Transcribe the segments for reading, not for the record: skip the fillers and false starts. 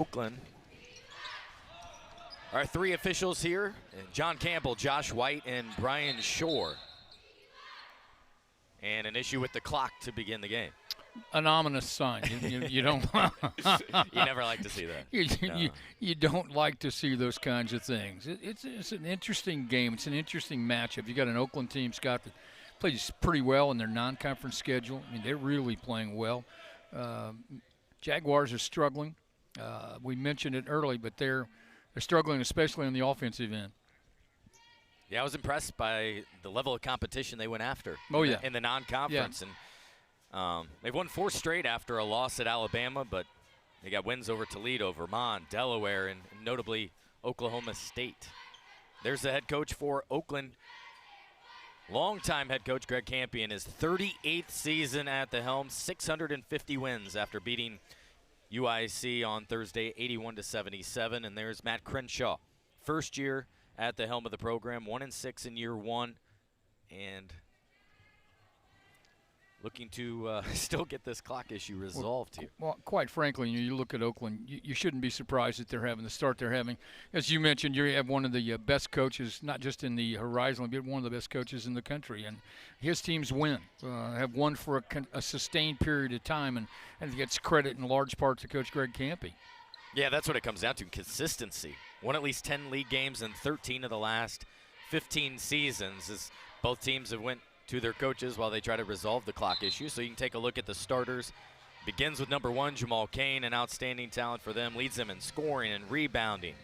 Oakland. Our three officials here, John Campbell, Josh White, and Brian Shore. And an issue with the clock to begin the game. An ominous sign. You don't. You never like to see that. You don't like to see those kinds of things. It's an interesting game. It's an interesting matchup. You got an Oakland team, Scott, that plays pretty well in their non-conference schedule. I mean, they're really playing well. Jaguars are struggling. We mentioned it early, but they're struggling, especially on the offensive end. Yeah, I was impressed by the level of competition they went after. Oh, yeah. In the non-conference. Yeah. And they've won 4 straight after a loss at Alabama, but they got wins over Toledo, Vermont, Delaware, and notably Oklahoma State. There's the head coach for Oakland. Longtime head coach Greg Campion, his 38th season at the helm, 650 wins after beating UIC on Thursday, 81-77. And there's Matt Crenshaw, first year at the helm of the program, 1-6 in year 1, and looking to still get this clock issue resolved here. Well, quite frankly, you look at Oakland, you shouldn't be surprised that they're having the start they're having. As you mentioned, you have one of the best coaches, not just in the horizon, but one of the best coaches in the country. And his teams have won for a sustained period of time, and it gets credit in large part to Coach Greg Campi. Yeah, that's what it comes down to, consistency. Won at least 10 league games in 13 of the last 15 seasons, as both teams have went to their coaches while they try to resolve the clock issue. So you can take a look at the starters. Begins with number 1, Jamal Cain, an outstanding talent for them. Leads them in scoring and rebounding.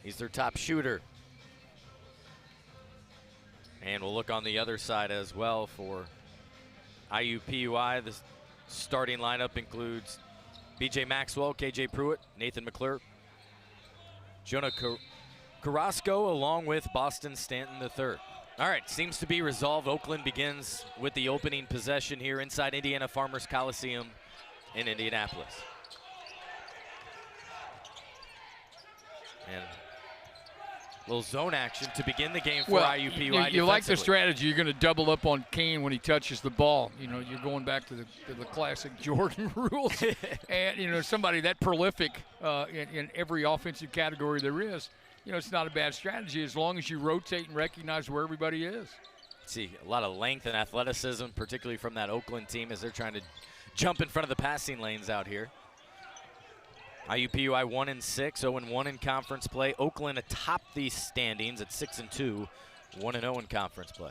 He's their top shooter. And we'll look on the other side as well for IUPUI. The starting lineup includes B.J. Maxwell, K.J. Pruitt, Nathan McClure, Jonah Carrasco, along with Boston Stanton III. All right, seems to be resolved. Oakland begins with the opening possession here inside Indiana Farmers Coliseum in Indianapolis. And a little zone action to begin the game for IUPUI. You like the strategy. You're going to double up on Cain when he touches the ball. You know, you're going back to the classic Jordan rules. And, somebody that prolific in every offensive category there is, it's not a bad strategy as long as you rotate and recognize where everybody is. See a lot of length and athleticism, particularly from that Oakland team as they're trying to jump in front of the passing lanes out here. IUPUI 1-6, 0-1 in conference play. Oakland atop these standings at 6-2, 1-0 in conference play.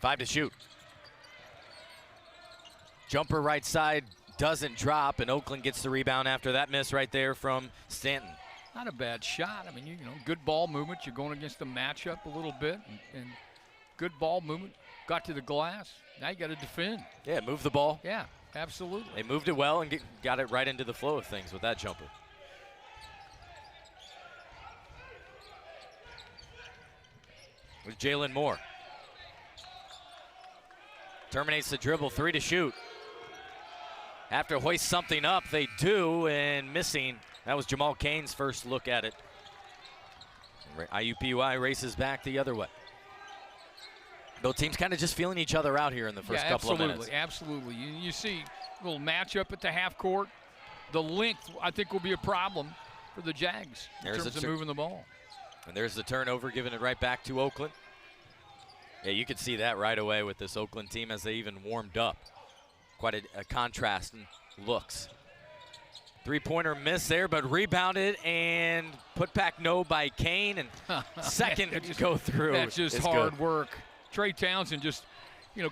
5 to shoot. Jumper right side doesn't drop, and Oakland gets the rebound after that miss right there from Stanton. Not a bad shot. I mean, good ball movement. You're going against the matchup a little bit, and good ball movement. Got to the glass. Now you got to defend. Yeah, move the ball. Yeah, absolutely. They moved it well and got it right into the flow of things with that jumper. With Jalen Moore. Terminates the dribble, 3 to shoot. Have to hoist something up, they do, and missing. That was Jamal Cain's first look at it. IUPUI races back the other way. Both teams kind of just feeling each other out here in the first couple of minutes. Absolutely. You see a little matchup at the half court. The length, I think, will be a problem for the Jags in terms of moving the ball. And there's the turnover, giving it right back to Oakland. Yeah, you could see that right away with this Oakland team as they even warmed up. Quite a contrast in looks. Three-pointer miss there, but rebounded and put back by Cain, and second go through. That's just hard work. Trey Townsend just,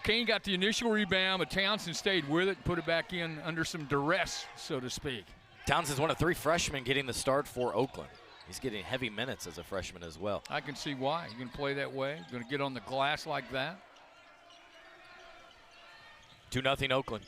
Cain got the initial rebound, but Townsend stayed with it and put it back in under some duress, so to speak. Townsend's one of 3 freshmen getting the start for Oakland. He's getting heavy minutes as a freshman as well. I can see why. You're going to play that way. You're going to get on the glass like that. 2-0 Oakland.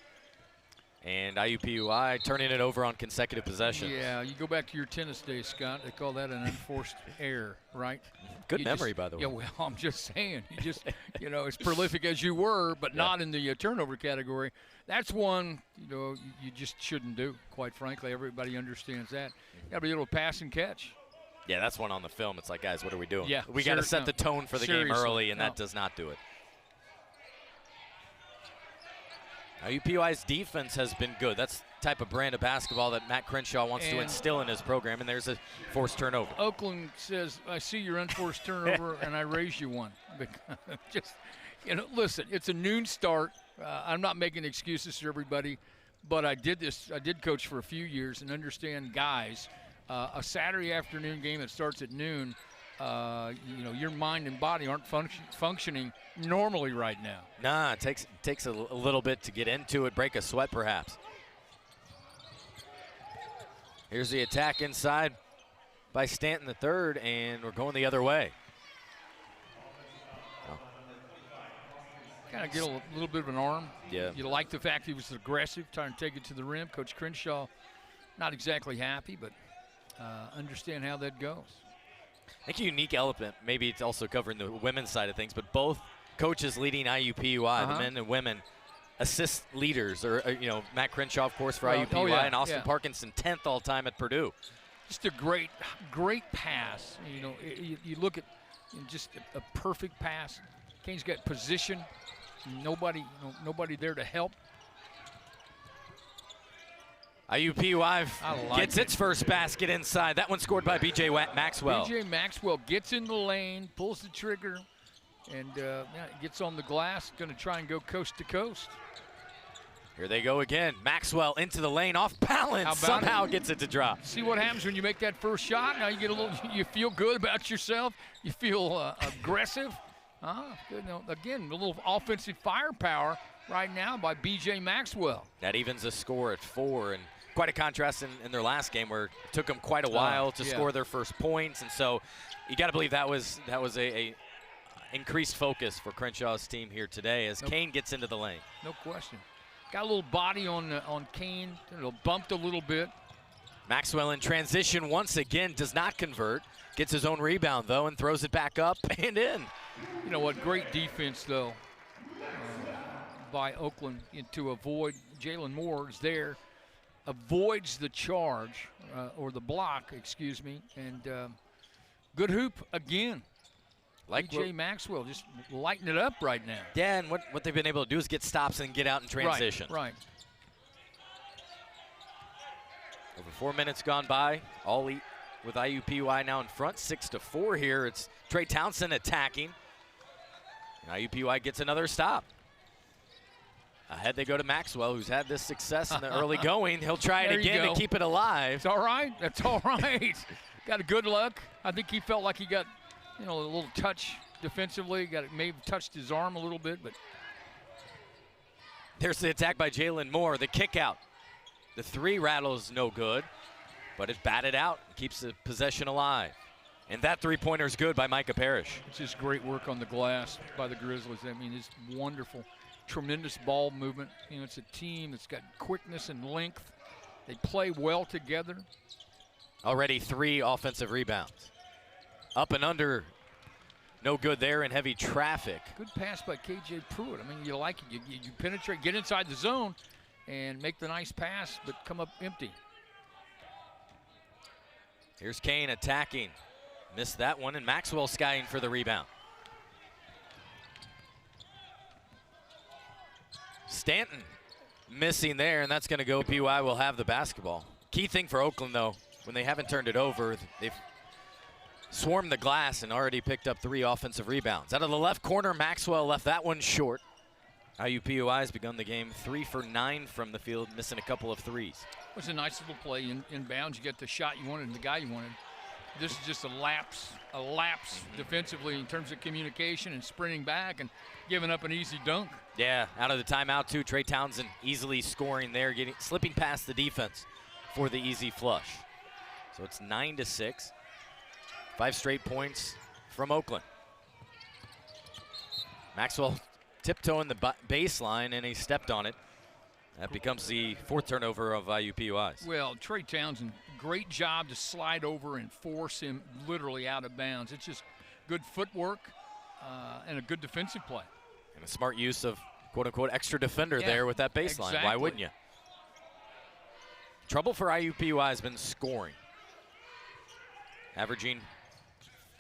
And IUPUI turning it over on consecutive possessions. Yeah, you go back to your tennis days, Scott. They call that an unforced error, right? Good memory, by the way. Yeah, well, I'm just saying. You just, as prolific as you were, but not in the turnover category. That's one, you just shouldn't do, quite frankly. Everybody understands that. You got to be able to pass and catch. Yeah, that's one on the film. It's like, guys, what are we doing? Yeah, we got to set the tone for the game early, and that does not do it. IUPUI's defense has been good. That's type of brand of basketball that Matt Crenshaw wants to instill in his program, and there's a forced turnover. Oakland says, I see your unforced turnover, and I raise you one. Just, listen, it's a noon start. I'm not making excuses for everybody, but I did coach for a few years and understand guys. A Saturday afternoon game that starts at noon, your mind and body aren't functioning normally right now. Nah, it takes a little bit to get into it, break a sweat perhaps. Here's the attack inside by Stanton III, and we're going the other way. Kind of get a little bit of an arm. Yeah. You like the fact he was aggressive, trying to take it to the rim. Coach Crenshaw, not exactly happy, but understand how that goes. I think a unique element, maybe it's also covering the women's side of things, but both coaches leading IUPUI, the men and women, assist leaders, or Matt Crenshaw, of course, for IUPUI, and Austin Parkinson, 10th all-time at Purdue. Just a great pass. You look at just a perfect pass. Kane's got position. Nobody there to help. IUPUI gets its first basket inside. That one scored by B.J. Maxwell. B.J. Maxwell gets in the lane, pulls the trigger, and gets on the glass. Going to try and go coast to coast. Here they go again. Maxwell into the lane, off balance. Somehow gets it to drop. See what happens when you make that first shot? Now you feel good about yourself. You feel aggressive. Again, a little offensive firepower right now by B.J. Maxwell. That evens the score at 4, and quite a contrast in their last game where it took them quite a while to score their first points, and so you got to believe that was a increased focus for Crenshaw's team here today as Kane gets into the lane. No question. Got a little body on Kane, bumped a little bit. Maxwell in transition once again, does not convert. Gets his own rebound, though, and throws it back up and in. You know what, great defense, though, by Oakland to avoid. Jalen Moore is there, avoids the charge, or the block, excuse me, and good hoop again. Like B.J. Maxwell just lighting it up right now. Yeah, and what they've been able to do is get stops and get out in transition. Right. Over 4 minutes gone by, all with IUPUI now in front, 6-4 here. It's Trey Townsend attacking. And IUPUI gets another stop. Ahead they go to Maxwell, who's had this success in the early going. He'll try it again to keep it alive. It's all right. That's all right. Got a good look. I think he felt like he got a little touch defensively. Maybe touched his arm a little bit, but. There's the attack by Jalen Moore. The kick out. The three rattles no good, but it's batted out. Keeps the possession alive. And that three-pointer is good by Micah Parrish. It's just great work on the glass by the Grizzlies. I mean, it's wonderful. Tremendous ball movement. It's a team that's got quickness and length. They play well together. Already 3 offensive rebounds. Up and under, no good there in heavy traffic. Good pass by K.J. Pruitt. I mean, you like it. You penetrate, get inside the zone, and make the nice pass, but come up empty. Here's Kane attacking. Missed that one, and Maxwell skying for the rebound. Stanton missing there, and that's going to go. PUI will have the basketball. Key thing for Oakland, though, when they haven't turned it over, they've swarmed the glass and already picked up 3 offensive rebounds. Out of the left corner, Maxwell left that one short. IUPUI has begun the game 3 for 9 from the field, missing a couple of threes. It was a nice little play in bounds. You get the shot you wanted and the guy you wanted. This is just a lapse defensively in terms of communication and sprinting back and giving up an easy dunk. Yeah, out of the timeout too. Trey Townsend easily scoring there, slipping past the defense for the easy flush. So it's 9-6. 5 straight points from Oakland. Maxwell tiptoeing the baseline, and he stepped on it. That becomes the 4th turnover of IUPUI's. Well, Trey Townsend, great job to slide over and force him literally out of bounds. It's just good footwork and a good defensive play. And a smart use of quote-unquote extra defender there with that baseline. Exactly. Why wouldn't you? Trouble for IUPUI has been scoring. Averaging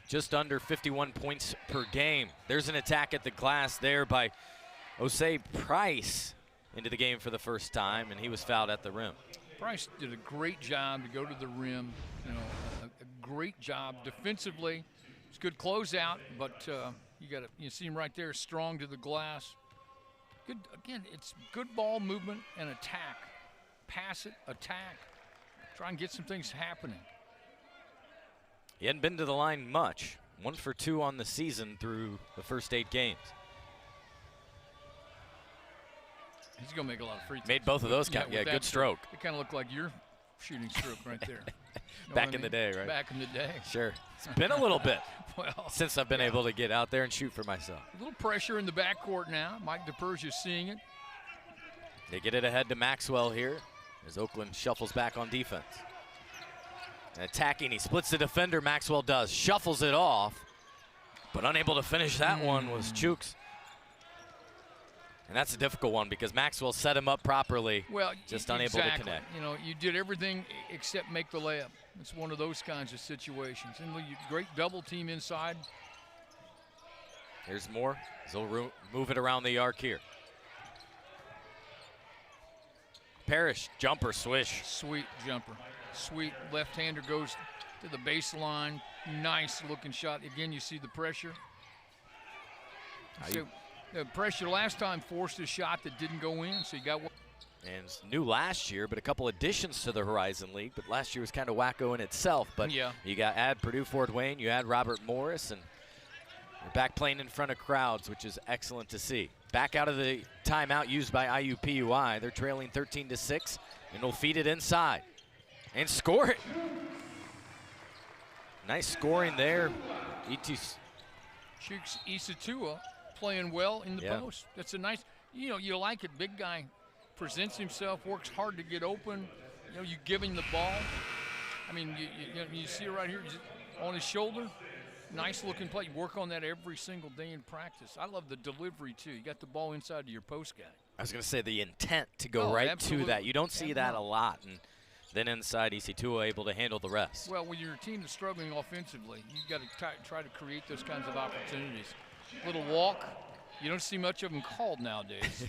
just under 51 points per game. There's an attack at the glass there by Osei Price. into the game for the first time, and he was fouled at the rim. Price did a great job to go to the rim. You know, a great job defensively. It's a good closeout, but you see him right there, strong to the glass. Good again. It's good ball movement and attack. Pass it, attack. Try and get some things happening. He hadn't been to the line much. 1 for 2 on the season through the first 8 games. He's going to make a lot of free throws. Made both of those count. Yeah, good stroke. It kind of looked like your shooting stroke right there. Back in the day, right? Back in the day. Sure. It's been a little bit well, since I've been able to get out there and shoot for myself. A little pressure in the backcourt now. Mike DePersia's seeing it. They get it ahead to Maxwell here as Oakland shuffles back on defense. And attacking, he splits the defender, Maxwell does. Shuffles it off, but unable to finish that one was Chooks. And that's a difficult one because Maxwell set him up properly, well, just unable to connect. You know, you did everything except make the layup. It's one of those kinds of situations. And great double team inside. Here's more. They'll move it around the arc here. Parrish, jumper, swish. Sweet jumper. Sweet left-hander goes to the baseline. Nice looking shot. Again, you see the pressure. So the pressure last time forced a shot that didn't go in, so you got one. And it's new last year, but a couple additions to the Horizon League. But last year was kind of wacko in itself. But yeah, you got add Purdue Fort Wayne, you add Robert Morris, and you're back playing in front of crowds, which is excellent to see. Back out of the timeout used by IUPUI. They're trailing 13-6, and they'll feed it inside and score it. Nice scoring there. Chooks IUPUI playing well in the post. That's a nice, you like it. Big guy presents himself, works hard to get open. You give him the ball. I mean, you see it right here on his shoulder. Nice looking play. You work on that every single day in practice. I love the delivery too. You got the ball inside to your post guy. I was going to say the intent to go to that. You don't see that a lot. And then inside, IUPUI able to handle the rest. Well, when your team is struggling offensively, you've got to try to create those kinds of opportunities. Little walk. You don't see much of them called nowadays.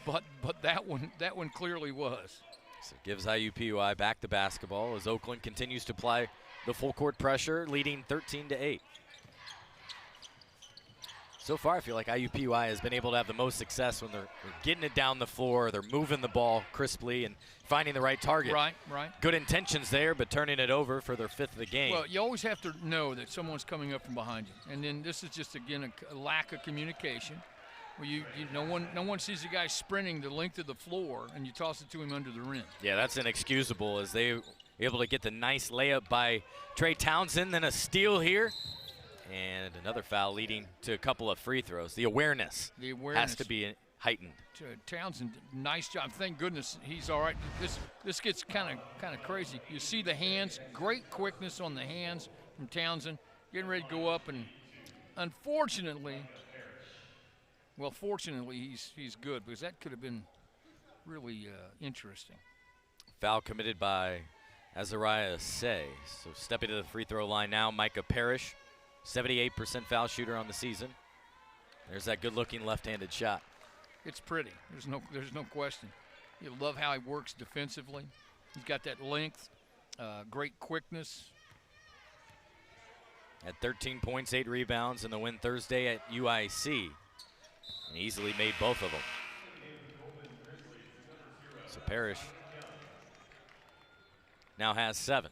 But that one clearly was. So it gives IUPUI back the basketball as Oakland continues to apply the full court pressure, leading 13-8. So far, I feel like IUPUI has been able to have the most success when they're getting it down the floor, they're moving the ball crisply and finding the right target. Right. Good intentions there, but turning it over for their 5th of the game. Well, you always have to know that someone's coming up from behind you. And then this is just, again, a lack of communication. Where no one sees a guy sprinting the length of the floor, and you toss it to him under the rim. Yeah, that's inexcusable as they were able to get the nice layup by Trey Townsend, then a steal here. And another foul leading to a couple of free throws. The awareness has to be heightened. Townsend, nice job. Thank goodness he's all right. This gets kind of crazy. You see the hands, great quickness on the hands from Townsend, getting ready to go up, and unfortunately, fortunately he's good because that could have been really interesting. Foul committed by Azariah Say. So stepping to the free throw line now, Micah Parrish. 78% foul shooter on the season. There's that good-looking left-handed shot. It's pretty. There's no question. You love how he works defensively. He's got that length, great quickness. Had 13 points, 8 rebounds in the win Thursday at UIC, and easily made both of them. So Parrish now has 7.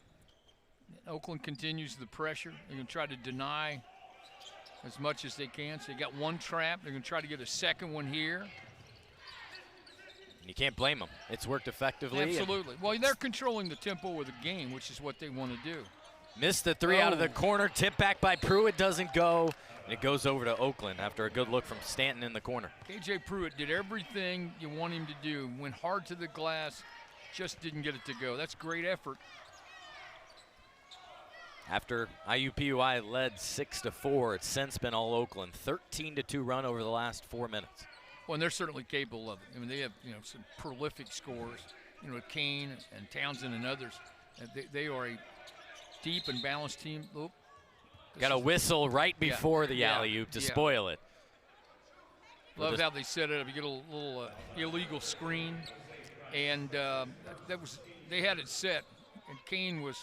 Oakland continues the pressure. They're going to try to deny as much as they can. So they got one trap. They're going to try to get a second one here. You can't blame them. It's worked effectively. Absolutely. Well, they're controlling the tempo of the game, which is what they want to do. Missed the 3 out of the corner. Tip back by Pruitt. Doesn't go. And it goes over to Oakland after a good look from Stanton in the corner. KJ Pruitt did everything you want him to do. Went hard to the glass. Just didn't get it to go. That's great effort. After IUPUI led 6-4, it's since been all Oakland. 13-2 run over the last 4 minutes. Well, and they're certainly capable of it. I mean, they have some prolific scorers. Kane and Townsend and others. They are a deep and balanced team. Got a whistle right before the alley-oop to spoil it. Love how they set it up. You get a little illegal screen, and they had it set, and Kane was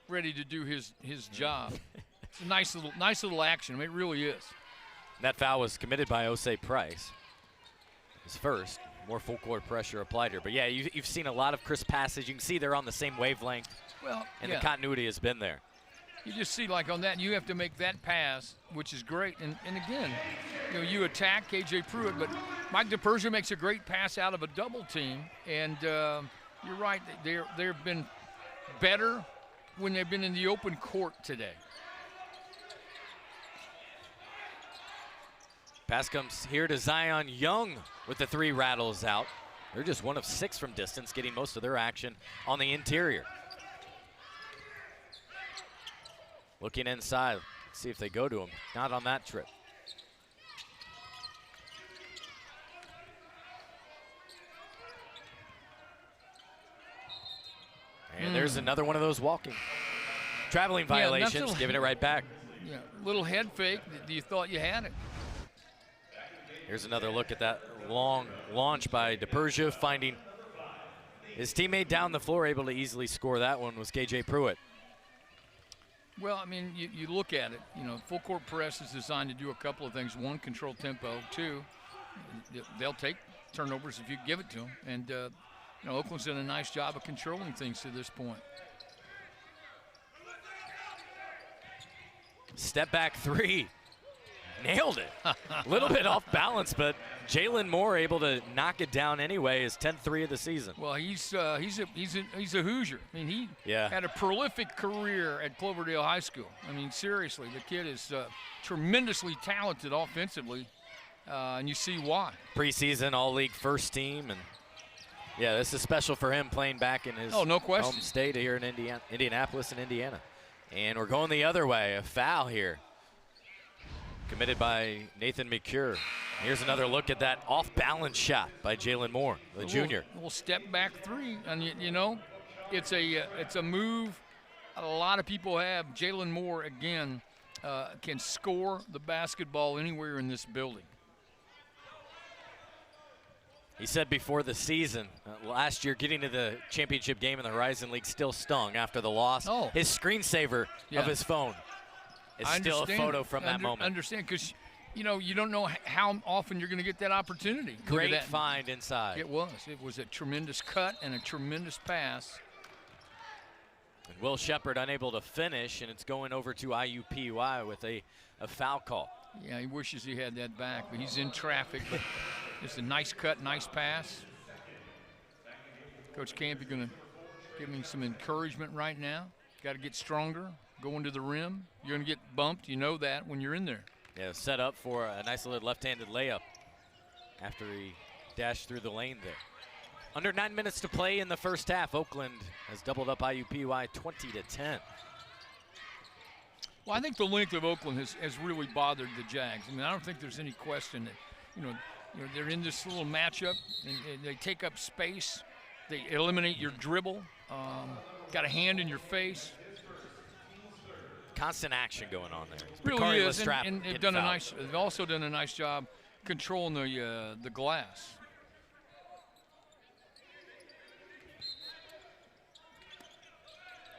ready to do his job. It's a nice little action. I mean, it really is. That foul was committed by Osei Price. His first. More full court pressure applied here. But, yeah, you've seen a lot of crisp passes. You can see they're on the same wavelength. Well, and the continuity has been there. You just see, like on that, you have to make that pass, which is great. And again, you attack K.J. Pruitt, but Mike DePersia makes a great pass out of a double team. And you're right, they've been better when they've been in the open court today. Pass comes here to Zion Young with the 3 rattles out. They're just 1 of 6 from distance, getting most of their action on the interior. Looking inside, see if they go to him. Not on that trip. And there's another one of those traveling violations, giving it right back. Yeah, little head fake. You thought you had it. Here's another look at that long launch by DePersia, finding his teammate down the floor, able to easily score that one was K.J. Pruitt. Well, I mean, you look at it. Full court press is designed to do a couple of things. 1, control tempo. 2, they'll take turnovers if you give it to them. And Oakland's done a nice job of controlling things to this point. Step back 3. Nailed it. A little bit off balance, but Jalen Moore able to knock it down anyway. His 10th 3 of the season. Well, he's a Hoosier. I mean, he had a prolific career at Cloverdale High School. I mean, seriously, the kid is tremendously talented offensively, and you see why. Preseason All-League first team, and yeah, this is special for him playing back in his no question. home state here in Indianapolis and Indiana. And we're going the other way. A foul here. Committed by Nathan McCure. Here's another look at that off-balance shot by Jalen Moore, the junior. We'll step back 3, and it's a move a lot of people have. Jalen Moore again can score the basketball anywhere in this building. He said before the season, last year, getting to the championship game in the Horizon League still stung after the loss. Oh. His screensaver of his phone. It's still a photo from that moment. Understand, because you don't know how often you're going to get that opportunity. Great find inside. It was a tremendous cut and a tremendous pass. And Will Shepard unable to finish, and it's going over to IUPUI with a foul call. Yeah, he wishes he had that back, but he's in traffic. But it's a nice cut, nice pass. Coach Camp, you're going to give me some encouragement right now. Got to get stronger. Going to the rim, you're going to get bumped. You know that when you're in there. Yeah, set up for a nice little left-handed layup after he dashed through the lane there. Under 9 minutes to play in the first half. Oakland has doubled up IUPUI 20-10. Well, I think the length of Oakland has really bothered the Jags. I mean, I don't think there's any question that, they're in this little matchup, and they take up space. They eliminate your dribble. Got a hand in your face. Constant action going on there. Really is, and they've also done a nice job controlling the glass.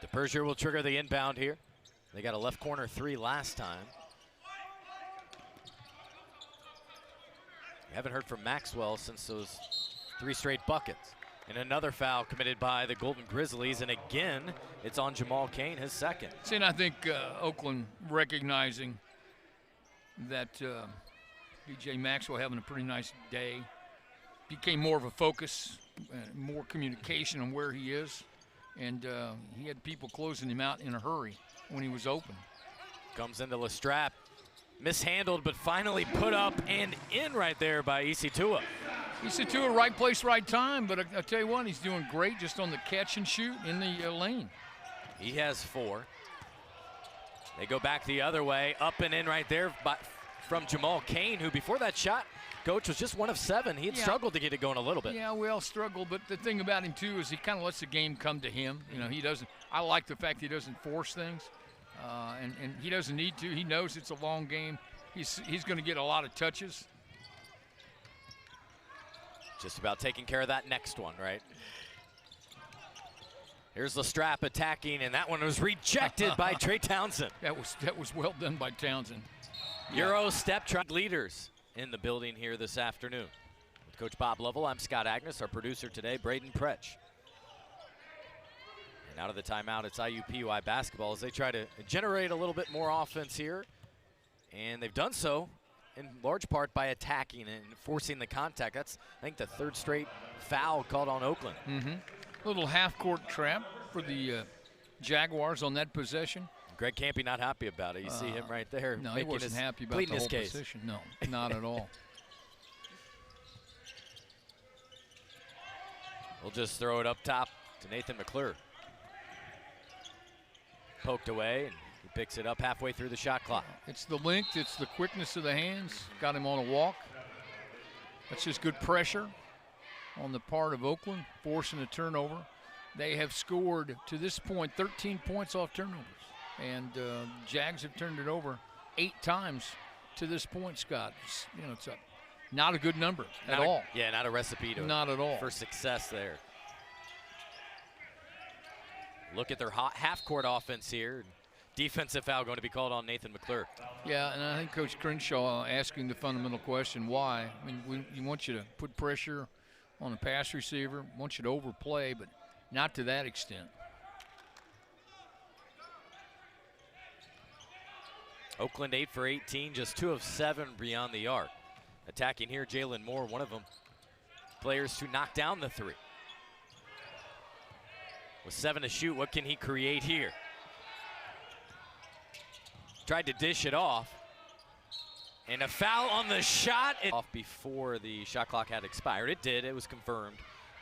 DePersia will trigger the inbound here. They got a left corner 3 last time. We haven't heard from Maxwell since those 3 straight buckets. And another foul committed by the Golden Grizzlies, and again, it's on Jamal Cain, his second. See, and I think Oakland recognizing that B.J. Maxwell having a pretty nice day became more of a focus, more communication on where he is, and he had people closing him out in a hurry when he was open. Comes into Lestrap, mishandled, but finally put up and in right there by IUPUI. IUPUI, right place, right time, but I tell you what, he's doing great just on the catch and shoot in the lane. He has 4. They go back the other way, up and in right there from Jamal Cain, who before that shot, Coach, was just 1 of 7. He had struggled to get it going a little bit. Yeah, we all struggle, but the thing about him, too, is he kind of lets the game come to him. He doesn't – I like the fact he doesn't force things, and he doesn't need to. He knows it's a long game. He's going to get a lot of touches. Just about taking care of that next one, right? Here's the strap attacking, and that one was rejected by Trey Townsend. That was well done by Townsend. Euro step track leaders in the building here this afternoon. With Coach Bob Lovell, I'm Scott Agnes, our producer today, Braden Pretch. And out of the timeout, it's IUPUI basketball as they try to generate a little bit more offense here. And they've done so in large part by attacking and forcing the contact. That's, I think, the third straight foul called on Oakland. Little half-court trap for the Jaguars on that possession. Greg Campy not happy about it. You see him right there. No, he wasn't happy about the whole position. No, not at all. We'll just throw it up top to Nathan McClure. Poked away, and he picks it up halfway through the shot clock. It's the length, it's the quickness of the hands. Got him on a walk. That's just good pressure on the part of Oakland, forcing a turnover. They have scored, to this point, 13 points off turnovers. And Jags have turned it over 8 times to this point, Scott. It's not a good number at all. Yeah, not a recipe not at all for success there. Look at their half-court offense here. Defensive foul going to be called on Nathan McClure. Yeah, and I think Coach Crenshaw asking the fundamental question, why? I mean, we want you to put pressure on a pass receiver, want you to overplay, but not to that extent. Oakland 8 for 18, just 2 of 7 beyond the arc. Attacking here, Jalen Moore, one of them. Players to knock down the 3. With 7 to shoot, what can he create here? Tried to dish it off. And a foul on the shot. Off before the shot clock had expired. It did, it was confirmed.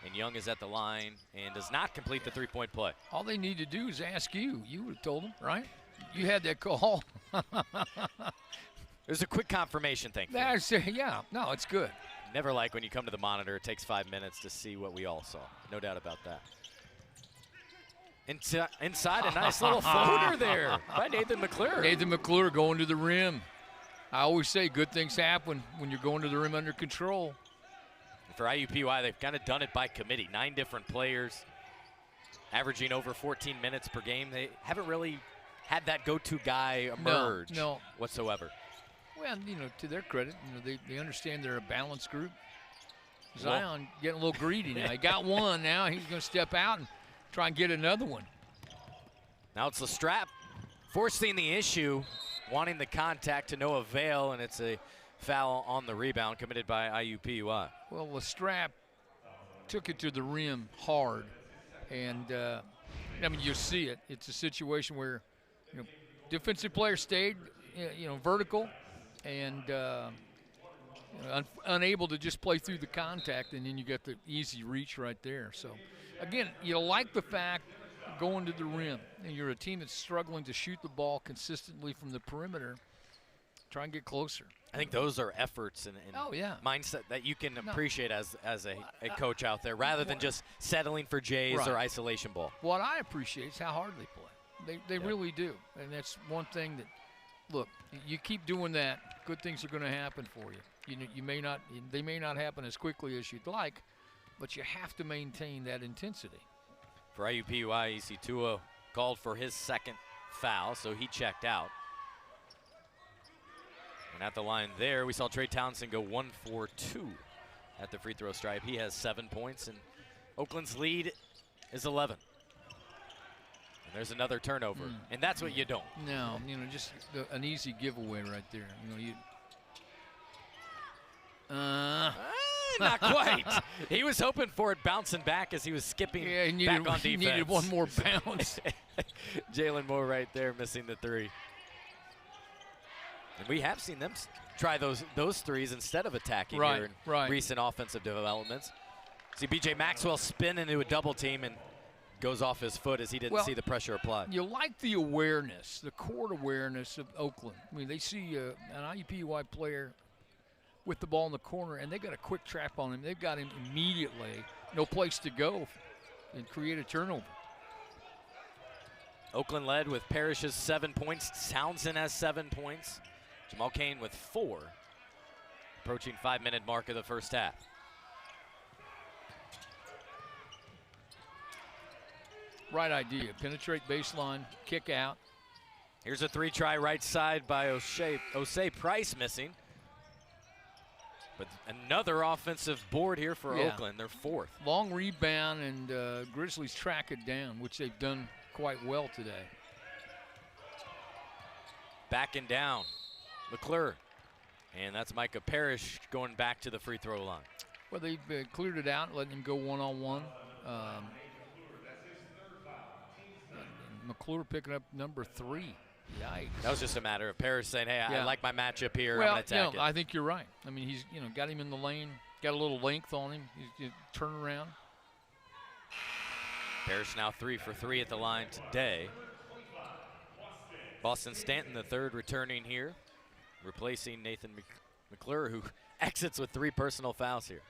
And Young is at the line and does not complete the 3-point play. All they need to do is ask you. You would have told them, right? You had that call. It was a quick confirmation thing. Yeah, no, it's good. Never like when you come to the monitor, it takes 5 minutes to see what we all saw. No doubt about that. Inside a nice little floater there by Nathan McClure. Nathan McClure going to the rim. I always say good things happen when you're going to the rim under control. For IUPUI, they've kind of done it by committee. 9 different players, averaging over 14 minutes per game. They haven't really had that go-to guy emerge whatsoever. Well, to their credit, they understand they're a balanced group. Zion getting a little greedy now. He got one now. He's going to step out and try and get another one. Now it's the strap forcing the issue, wanting the contact to no avail, and it's a foul on the rebound committed by IUPUI. Well, Lestrap took it to the rim hard, and I mean, you see it. It's a situation where defensive player stayed vertical and unable to just play through the contact, and then you got the easy reach right there. So again, you like the fact going to the rim, and you're a team that's struggling to shoot the ball consistently from the perimeter. Try and get closer. I think those are efforts and mindset that you can appreciate as a coach out there, rather than just settling for J's or isolation ball. What I appreciate is how hard they play. They really do, and that's one thing that, look, you keep doing that, good things are going to happen for you. They may not happen as quickly as you'd like, but you have to maintain that intensity. For IUPUI, IUPUI called for his second foul, so he checked out. And at the line there, we saw Trey Townsend go 1 for 2 at the free throw stripe. He has 7 points, and Oakland's lead is 11. And there's another turnover, and that's what you don't. No, just an easy giveaway right there. Not quite. He was hoping for it bouncing back as he was skipping back on defense. He needed one more bounce. Jalen Moore right there missing the 3. And we have seen them try those threes instead of attacking here in recent offensive developments. See B.J. Maxwell spin into a double team and goes off his foot as he didn't see the pressure applied. You like the awareness, the court awareness of Oakland. I mean, they see an IUPUI player with the ball in the corner, and they got a quick trap on him. They've got him immediately, no place to go, and create a turnover. Oakland led with Parrish's 7 points. Townsend has 7 points. Jamal Cain with 4. Approaching 5-minute mark of the first half. Right idea. Penetrate baseline, kick out. Here's a 3-try right side by Osei Price missing. But another offensive board here for Oakland, their 4th. Long rebound, and Grizzlies track it down, which they've done quite well today. Backing down, McClure. And that's Micah Parrish going back to the free throw line. Well, they've cleared it out, letting him go one-on-one. McClure picking up number 3. Yikes. That was just a matter of Parrish saying, hey, I like my matchup here. Well, I'm going to attack it. I think you're right. I mean, he's got him in the lane, got a little length on him. He's turn around. Parrish now 3 for 3 at the line today. Boston Stanton, the 3rd, returning here, replacing Nathan McClure, who exits with 3 personal fouls here.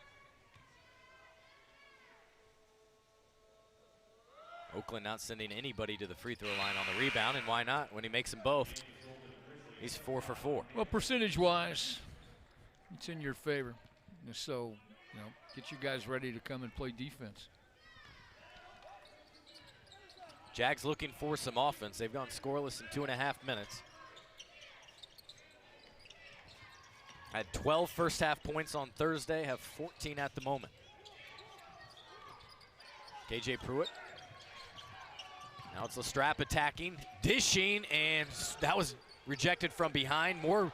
Oakland not sending anybody to the free throw line on the rebound, and why not when he makes them both? He's 4 for 4. Well, percentage-wise, it's in your favor. So, get you guys ready to come and play defense. Jags looking for some offense. They've gone scoreless in 2.5 minutes. Had 12 first-half points on Thursday, have 14 at the moment. KJ Pruitt. Now it's Lestrap attacking, dishing, and that was rejected from behind. More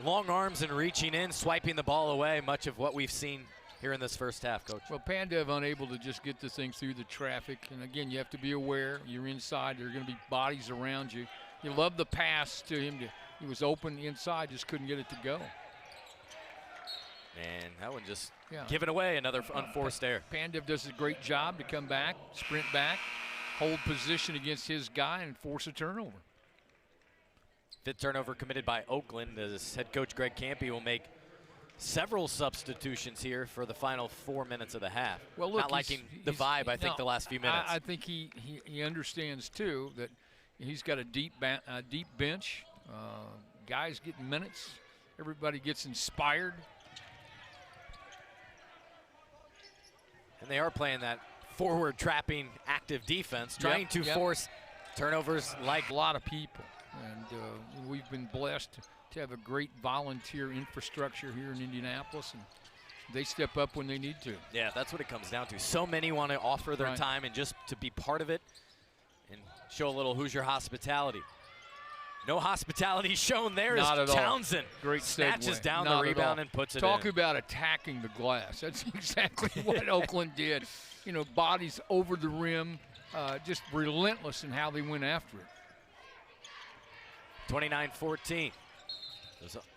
long arms and reaching in, swiping the ball away, much of what we've seen here in this first half, Coach. Well, Pandev unable to just get the thing through the traffic. And again, you have to be aware. You're inside. There are going to be bodies around you. You love the pass to him. He was open inside, just couldn't get it to go. And that one just giving away, another unforced error. Pandev does a great job to come back, sprint back, hold position against his guy, and force a turnover. 5th turnover committed by Oakland, as head coach Greg Campy will make several substitutions here for the final 4 minutes of the half. Well, look, not liking the vibe, I think, the last few minutes. I think he understands, too, that he's got a deep bench. Guys getting minutes. Everybody gets inspired. And they are playing that forward trapping active defense, trying to force turnovers like a lot of people. And we've been blessed to have a great volunteer infrastructure here in Indianapolis, and they step up when they need to. Yeah, that's what it comes down to. So many want to offer their time and just to be part of it and show a little Hoosier hospitality. No hospitality shown there. Not as at Townsend all. Great snatches segue. down Not the rebound and puts it in. Talk about attacking the glass. That's exactly what Oakland did. Bodies over the rim, just relentless in how they went after it. 29-14.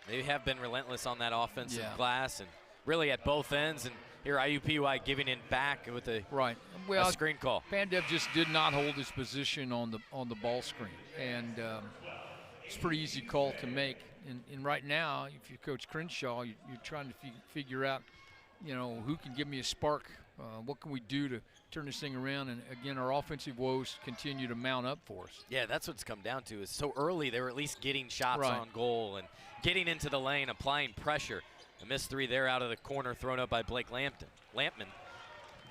They have been relentless on that offensive glass and really at both ends. And here IUPUI giving it back with a screen call. Pandev just did not hold his position on the ball screen, and it's a pretty easy call to make. And right now, if you coach Crenshaw, you're trying to figure out, who can give me a spark. What can we do to turn this thing around? And again, our offensive woes continue to mount up for us. Yeah, that's what it's come down to. Is so early they were at least getting shots on goal and getting into the lane, applying pressure. A missed 3 there out of the corner, thrown up by Blake Lampman.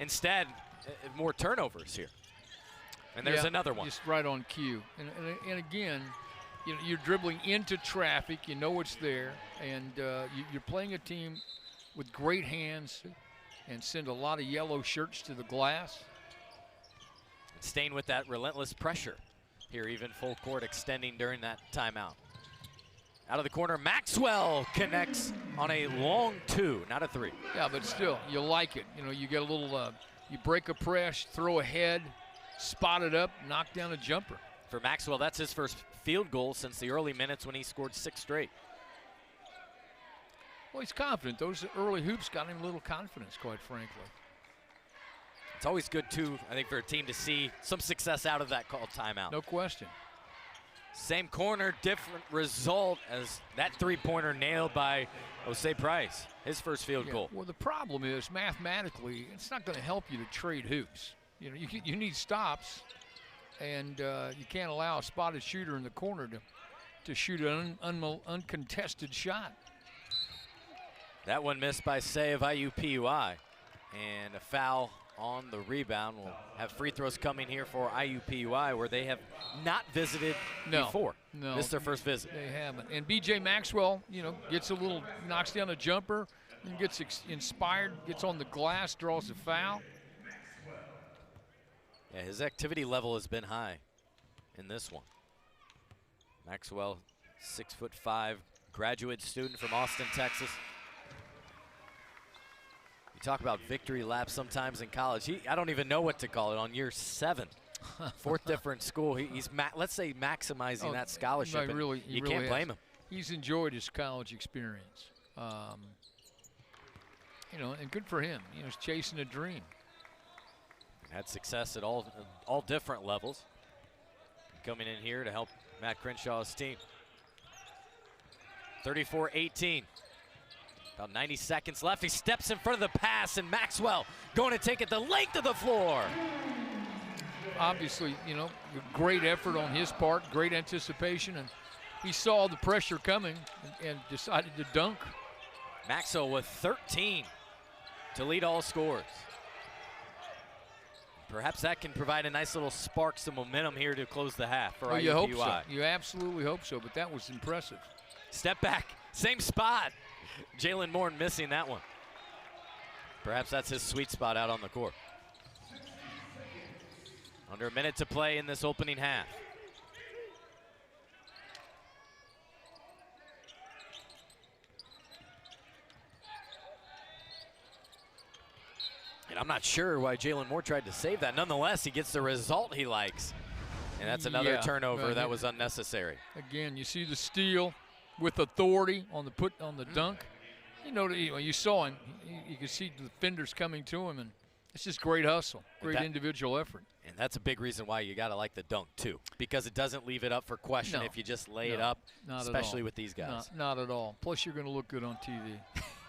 Instead, more turnovers here. And there's another one. Just right on cue. And again, you're dribbling into traffic. You know it's there, and you're playing a team with great hands and send a lot of yellow shirts to the glass. Staying with that relentless pressure here, even full court extending during that timeout. Out of the corner, Maxwell connects on a long 2, not a 3. Yeah, but still, you like it. You get a little, you break a press, throw ahead, spot it up, knock down a jumper. For Maxwell, that's his first field goal since the early minutes when he scored 6 straight. Well, he's confident. Those early hoops got him a little confidence, quite frankly. It's always good, too, I think, for a team to see some success out of that called timeout. No question. Same corner, different result as that 3-pointer nailed by Osei Price, his first field goal. Well, the problem is, mathematically, it's not going to help you to trade hoops. You need stops, and you can't allow a spotted shooter in the corner to shoot an uncontested shot. That one missed by Say of IUPUI, and a foul on the rebound. We'll have free throws coming here for IUPUI, where they have not visited before. No, this is their first visit. They haven't. And B.J. Maxwell, gets a little, knocks down a jumper, and gets inspired, gets on the glass, draws a foul. Yeah, his activity level has been high in this one. Maxwell, 6'5", graduate student from Austin, Texas. You talk about victory laps sometimes in college. I don't even know what to call it on year 7. Fourth different school. He's let's say maximizing that scholarship. No, you really can't blame him. He's enjoyed his college experience. And good for him. He's chasing a dream. Had success at all different levels. Coming in here to help Matt Crenshaw's team. 34-18. About 90 seconds left. He steps in front of the pass, and Maxwell going to take it the length of the floor. Obviously, great effort on his part, great anticipation, and he saw the pressure coming and decided to dunk. Maxwell with 13 to lead all scores. Perhaps that can provide a nice little spark, some momentum here to close the half for IUPUI. You hope so. You absolutely hope so, but that was impressive. Step back, same spot. Jalen Moore missing that one. Perhaps that's his sweet spot out on the court. Under a minute to play in this opening half. And I'm not sure why Jalen Moore tried to save that. Nonetheless, he gets the result he likes. And that's another turnover that was unnecessary. Again, you see the steal with authority on the dunk. You saw him. You could see the defenders coming to him, and it's just great hustle, great individual effort. And that's a big reason why you got to like the dunk too, because it doesn't leave it up for question if you just lay it up, especially with these guys. Not at all. Plus, you're going to look good on TV.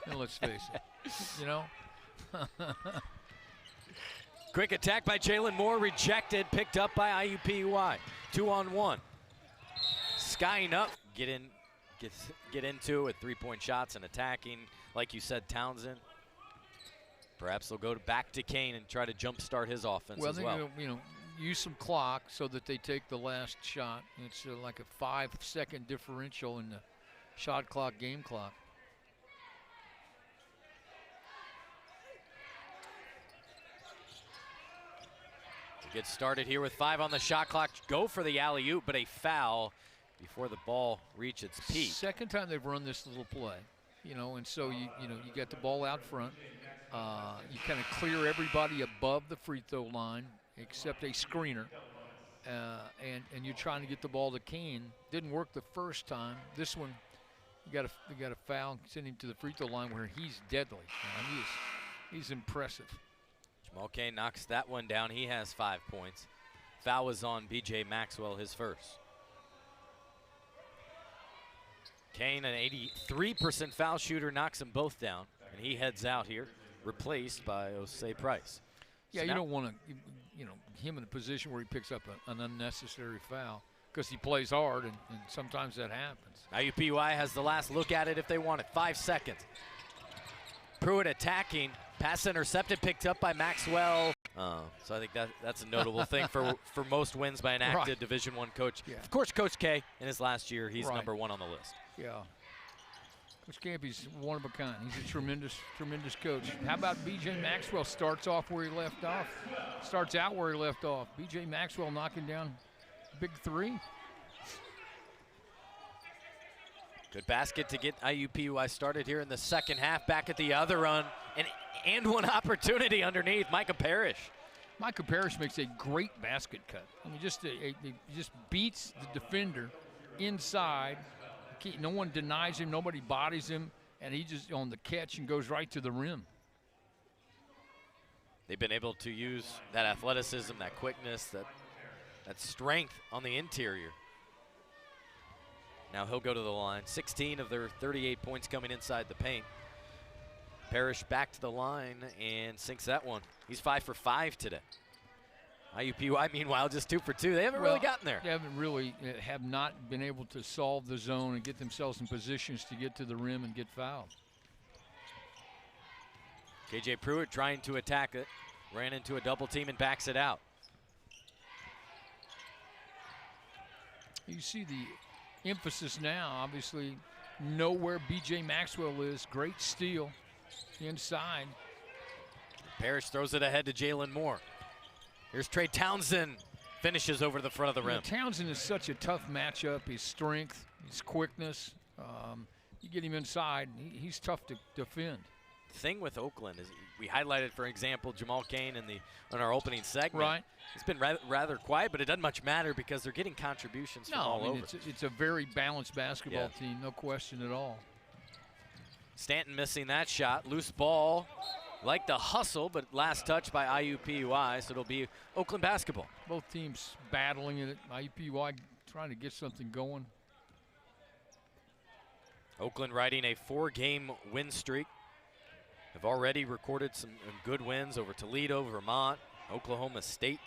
And let's face it, Quick attack by Jalen Moore, rejected, picked up by IUPUI. 2-on-1. Skying up, get into with three-point shots and attacking. Like you said, Townsend. Perhaps they'll go back to Kane and try to jumpstart his offense as well. They'll use some clock so that they take the last shot. It's like a 5-second differential in the shot clock, game clock. Get started here with 5 on the shot clock. Go for the alley-oop, but a foul before the ball reached its peak. Second time they've run this little play, and so you get the ball out front. You kind of clear everybody above the free throw line except a screener, and you're trying to get the ball to Kane. Didn't work the first time. This one, you got a foul, send him to the free throw line where he's deadly. He's impressive. Jamal Kane knocks that one down. He has 5 points. Foul was on B.J. Maxwell, his first. Kane, an 83% foul shooter, knocks them both down, and he heads out here, replaced by Osei Price. Yeah, you don't want to, him in a position where he picks up an unnecessary foul because he plays hard, and sometimes that happens. IUPUI has the last look at it if they want it. 5 seconds. Pruitt attacking. Pass intercepted, picked up by Maxwell. So I think that's a notable thing for most wins by an active Division I coach. Yeah. Of course, Coach K, in his last year, he's number 1 on the list. Yeah. Coach Campy's one of a kind. He's a tremendous, tremendous coach. How about B.J. Maxwell starts out where he left off. B.J. Maxwell knocking down big 3. Good basket to get IUPUI started here in the second half. Back at the other run, and one opportunity underneath. Micah Parrish. Micah Parrish makes a great basket cut. I mean, he just beats the defender inside. No one denies him. Nobody bodies him, and he just on the catch and goes right to the rim. They've been able to use that athleticism, that quickness, that strength on the interior. Now he'll go to the line. 16 of their 38 points coming inside the paint. Parrish back to the line and sinks that one. He's 5 for 5 today. IUPUI, meanwhile, just 2 for 2. They haven't really gotten there. They have not been able to solve the zone and get themselves in positions to get to the rim and get fouled. KJ Pruitt trying to attack it. ran into a double team and backs it out. You see the emphasis now, obviously, know where B.J. Maxwell is. Great steal inside. Parrish throws it ahead to Jalen Moore. Here's Trey Townsend. Finishes over the front of the rim. Townsend is such a tough matchup. His strength, his quickness. You get him inside, he's tough to defend. The thing with Oakland is we highlighted, for example, Jamal Cain in our opening segment. Right. It's been rather quiet, but it doesn't much matter because they're getting contributions from all over. It's a very balanced basketball team, no question at all. Stanton missing that shot. Loose ball. Like the hustle, but last touch by IUPUI, so it'll be Oakland basketball. Both teams battling it. IUPUI trying to get something going. Oakland riding a 4-game win streak. Have already recorded some good wins over Toledo, Vermont, Oklahoma State.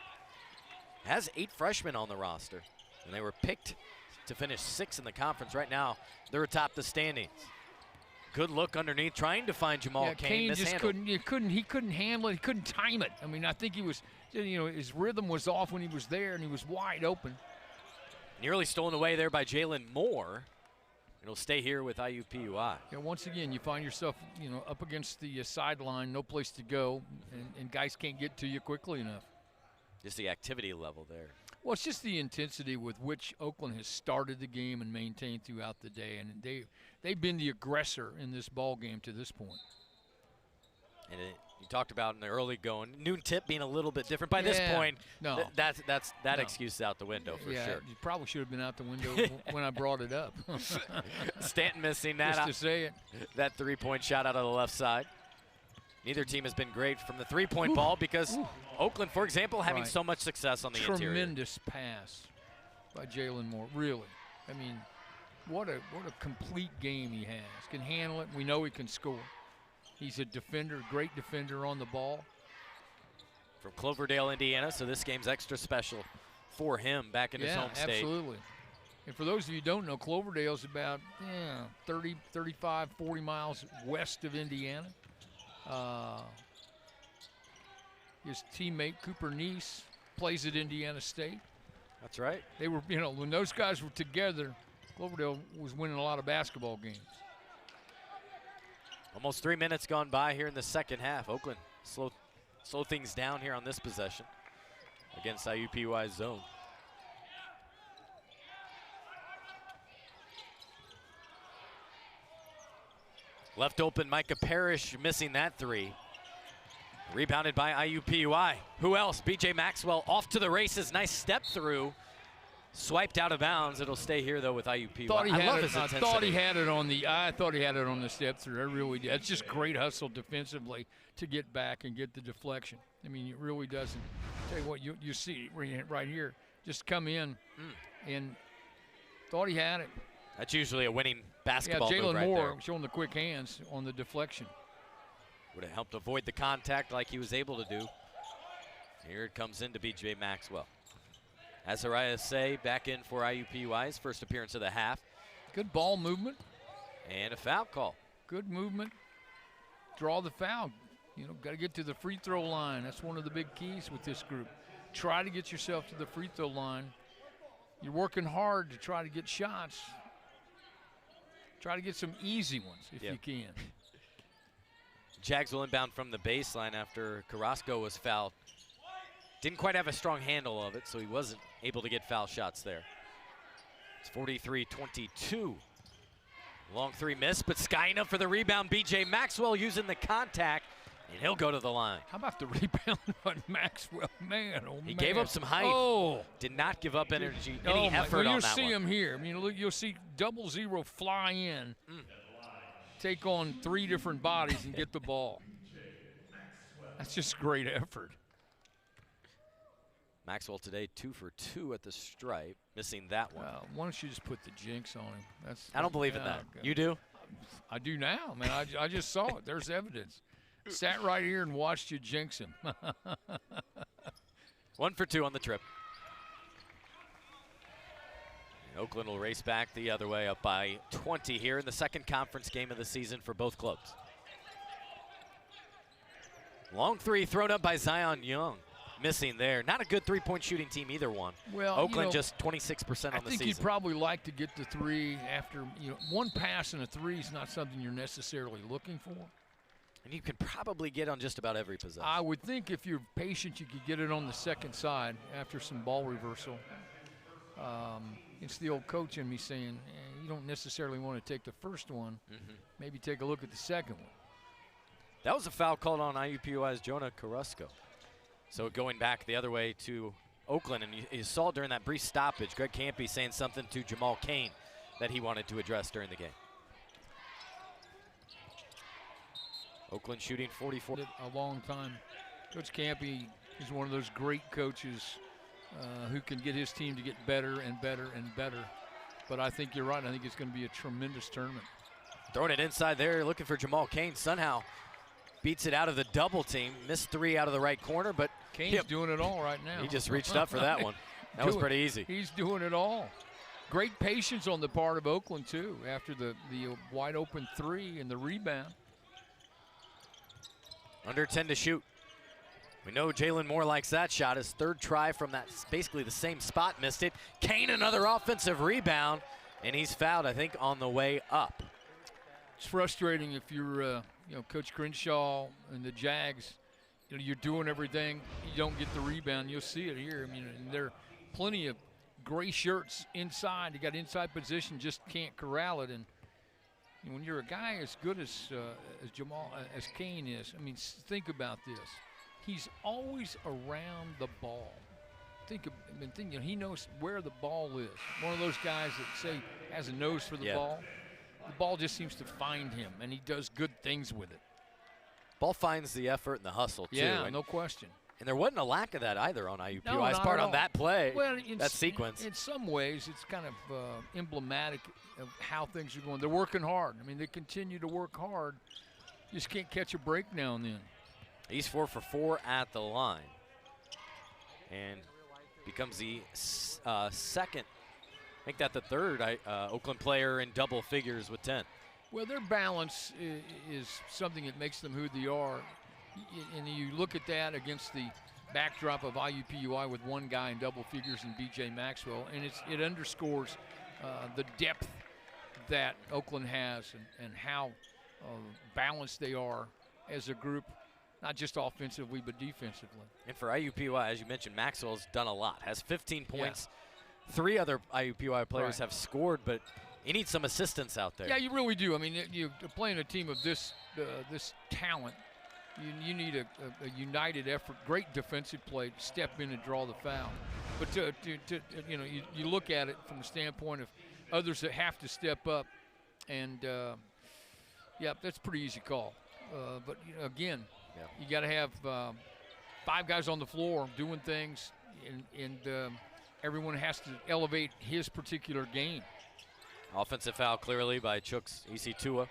Has 8 freshmen on the roster, and they were picked to finish 6th in the conference. Right now, they're atop the standings. Good look underneath, trying to find Jamal Cain. Just couldn't handle it. He couldn't time it. I mean, I think he was, his rhythm was off when he was there, and he was wide open. Nearly stolen away there by Jalen Moore. It'll stay here with IUPUI. Yeah, once again, you find yourself, up against the sideline, no place to go, and guys can't get to you quickly enough. Just the activity level there. Well, it's just the intensity with which Oakland has started the game and maintained throughout the day, and they've been the aggressor in this ball game to this point. And you talked about in the early going, noon tip being a little bit different. By this point, that excuse is out the window for sure. You probably should have been out the window when I brought it up. Stanton missing that. Just to say it. That three-point shot out of the left side. Neither team has been great from the three-point ball because Oakland, for example, having so much success on the interior. Tremendous pass by Jalen Moore, really. I mean, what a complete game he has. Can handle it. We know he can score. He's a defender, great defender on the ball. From Cloverdale, Indiana, so this game's extra special for him back in his home state. Absolutely. And for those of you who don't know, Cloverdale's about 30, 35, 40 miles west of Indiana. His teammate Cooper Neese plays at Indiana State. That's right. They were, when those guys were together, Cloverdale was winning a lot of basketball games. Almost 3 minutes gone by here in the second half. Oakland slow things down here on this possession against IUPUI's zone. Left open, Micah Parrish missing that three. Rebounded by IUPUI. Who else? B.J. Maxwell off to the races. Nice step through. Swiped out of bounds. It'll stay here though with IUPUI. I thought he had it on the step through. I really did. It's just great hustle defensively to get back and get the deflection. I mean, it really doesn't. Tell you what, you see right here. Just come in and thought he had it. That's usually a winning basketball move Jalen right Moore there. showing the quick hands on the deflection. Would have helped avoid the contact like he was able to do. Here it comes into B.J. Maxwell. Azariah Say back in for IUPUI's first appearance of the half. Good ball movement. And a foul call. Good movement. Draw the foul. Got to get to the free throw line. That's one of the big keys with this group. Try to get yourself to the free throw line. You're working hard to try to get shots. Try to get some easy ones if you can. Jags will inbound from the baseline after Carrasco was fouled. Didn't quite have a strong handle of it, so he wasn't able to get foul shots there. It's 43-22. Long three miss, but skying up for the rebound. B.J. Maxwell using the contact, and he'll go to the line. How about the rebound on Maxwell? Man, oh man. He gave up some height. Did not give up any effort on that one. You'll see him here. I mean, look, you'll see 0-0 fly in, take on 3 different bodies and get the ball. That's just great effort. Maxwell today 2 for 2 at the stripe, missing that one. Why don't you just put the jinx on him? I don't believe in that. You do? I do now, man. I just saw it. There's evidence. Sat right here and watched you jinx him. 1 for 2 on the trip. And Oakland will race back the other way, up by 20 here in the second conference game of the season for both clubs. Long three thrown up by Zion Young. Missing there. Not a good three-point shooting team, either one. Well, Oakland just 26% on the season. I think you'd probably like to get the three after, one pass and a three is not something you're necessarily looking for. And you can probably get on just about every possession. I would think if you're patient, you could get it on the second side after some ball reversal. It's the old coach in me saying, you don't necessarily want to take the first one. Maybe take a look at the second one. That was a foul called on IUPUI's Jonah Carrasco. So going back the other way to Oakland, and you saw during that brief stoppage, Greg Campy saying something to Jamal Kane that he wanted to address during the game. Oakland shooting 44. A long time. Coach Campy is one of those great coaches who can get his team to get better and better and better. But I think you're right. I think it's going to be a tremendous tournament. Throwing it inside there, looking for Jamal Kane. Somehow beats it out of the double team. Missed three out of the right corner, but Kane's doing it all right now. He just reached up for that one. That was pretty easy. He's doing it all. Great patience on the part of Oakland, too, after the wide open three and the rebound. Under 10 to shoot. We know Jalen Moore likes that shot. His third try from that, basically the same spot, missed it. Kane, another offensive rebound, and he's fouled, I think, on the way up. It's frustrating if you're, Coach Crenshaw and the Jags. You're doing everything. You don't get the rebound. You'll see it here. I mean, and there are plenty of gray shirts inside. You got inside position, just can't corral it. And when you're a guy as good as Kane is, I mean, think about this. He's always around the ball. He knows where the ball is. One of those guys that say has a nose for the ball. The ball just seems to find him, and he does good things with it. Ball finds the effort and the hustle, too. Yeah, no question. And there wasn't a lack of that either on IUPUI's No, part on that play, well, that sequence. In some ways, it's kind of emblematic of how things are going. They're working hard. I mean, they continue to work hard. You just can't catch a break now and then. He's 4 for 4 at the line. And becomes the second, I think that the third Oakland player in double figures with 10. Well, their balance is something that makes them who they are. And you look at that against the backdrop of IUPUI with one guy in double figures and B.J. Maxwell, and it underscores the depth that Oakland has and how balanced they are as a group, not just offensively but defensively. And for IUPUI, as you mentioned, Maxwell's done a lot, has 15 points. Yeah. 3 other IUPUI players have scored, but you need some assistance out there. Yeah, you really do. I mean, you're playing a team of this talent. You need a united effort, great defensive play to step in and draw the foul. But you look at it from the standpoint of others that have to step up, and that's a pretty easy call. But again, you got to have 5 guys on the floor doing things, and everyone has to elevate his particular game. Offensive foul clearly by Chooks IUPUI.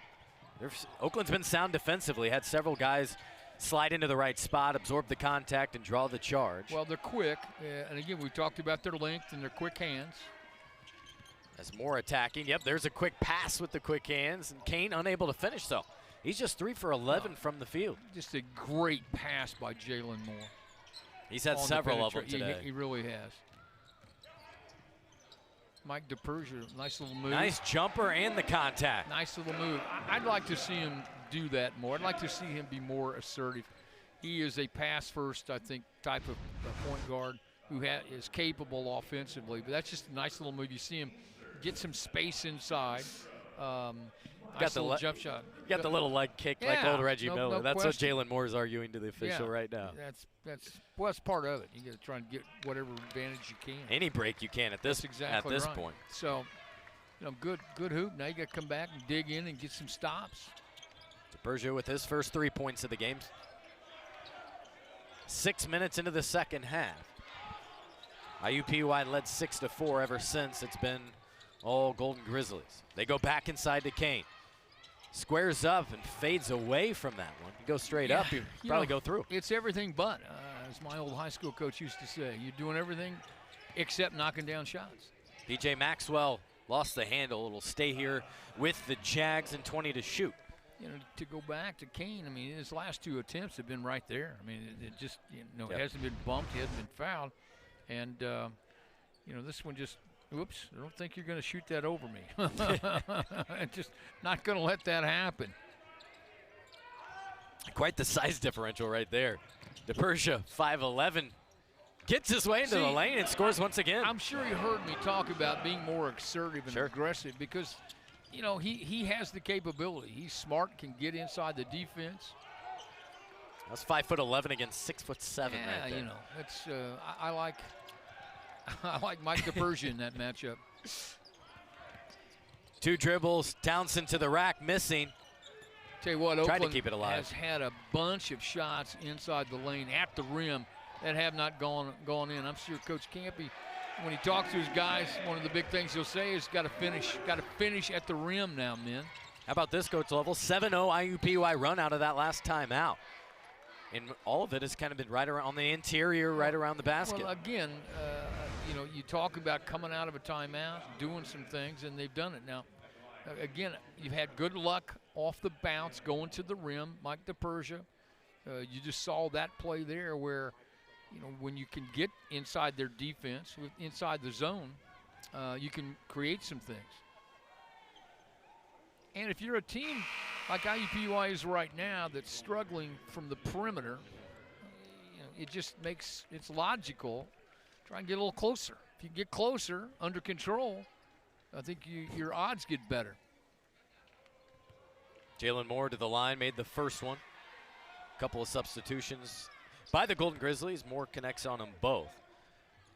Oakland's been sound defensively, had several guys slide into the right spot, absorb the contact, and draw the charge. Well, they're quick, and again, we talked about their length and their quick hands. As Moore attacking, there's a quick pass with the quick hands, and Kane unable to finish, though. He's just 3 for 11 from the field. Just a great pass by Jalen Moore. He's had several of them today. He really has. Mike DePersia, nice little move. Nice jumper and the contact. Nice little move. I'd like to see him do that more. I'd like to see him be more assertive. He is a pass-first, I think, type of point guard who is capable offensively. But that's just a nice little move. You see him get some space inside. Nice little jump shot. Got the little leg kick like old Reggie Miller. No that's question. what Jalen Moore is arguing to the official right now. That's part of it. You got to try and get whatever advantage you can. Any break you can at this point. So, good hoop. Now you got to come back and dig in and get some stops. DePersia with his first 3 points of the game. 6 minutes into the second half. IUPUI led 6-4 ever since. It's been all Golden Grizzlies. They go back inside to Kane. Squares up and fades away from that one. You go straight up, you probably go through. It's everything but, as my old high school coach used to say. You're doing everything except knocking down shots. B.J. Maxwell lost the handle. It'll stay here with the Jags and 20 to shoot. to go back to Kane, I mean, his last 2 attempts have been right there. I mean, it just, Yep. it hasn't been bumped, he hasn't been fouled. And, this one just, whoops, I don't think you're going to shoot that over me. Just not going to let that happen. Quite the size differential right there. DePersia, 5'11", gets his way into the lane and scores once again. I'm sure you heard me talk about being more assertive and Sure. aggressive because, he has the capability. He's smart, can get inside the defense. That's 5'11" against 6'7" Yeah, right there. it's I like I like Mike DePersia in that matchup. 2 dribbles, Townsend to the rack, missing. Tell you what, Tried to Oakland keep it alive. has had a bunch of shots inside the lane at the rim that have not gone in. I'm sure Coach Campy, when he talks to his guys, one of the big things he'll say is got to finish at the rim now, men. How about this, Coach Lovell? 7-0 IUPUI run out of that last timeout. And all of it has kind of been right around on the interior, right around the basket. Well, again, you talk about coming out of a timeout, doing some things, and they've done it. Now, again, you've had good luck off the bounce, going to the rim, Mike DePersia. You just saw that play there where, when you can get inside their defense, inside the zone, you can create some things. And if you're a team like IUPUI is right now that's struggling from the perimeter, it just makes it's logical. Try and get a little closer. If you get closer, under control, I think your odds get better. Jalen Moore to the line, made the first one. Couple of substitutions by the Golden Grizzlies. Moore connects on them both.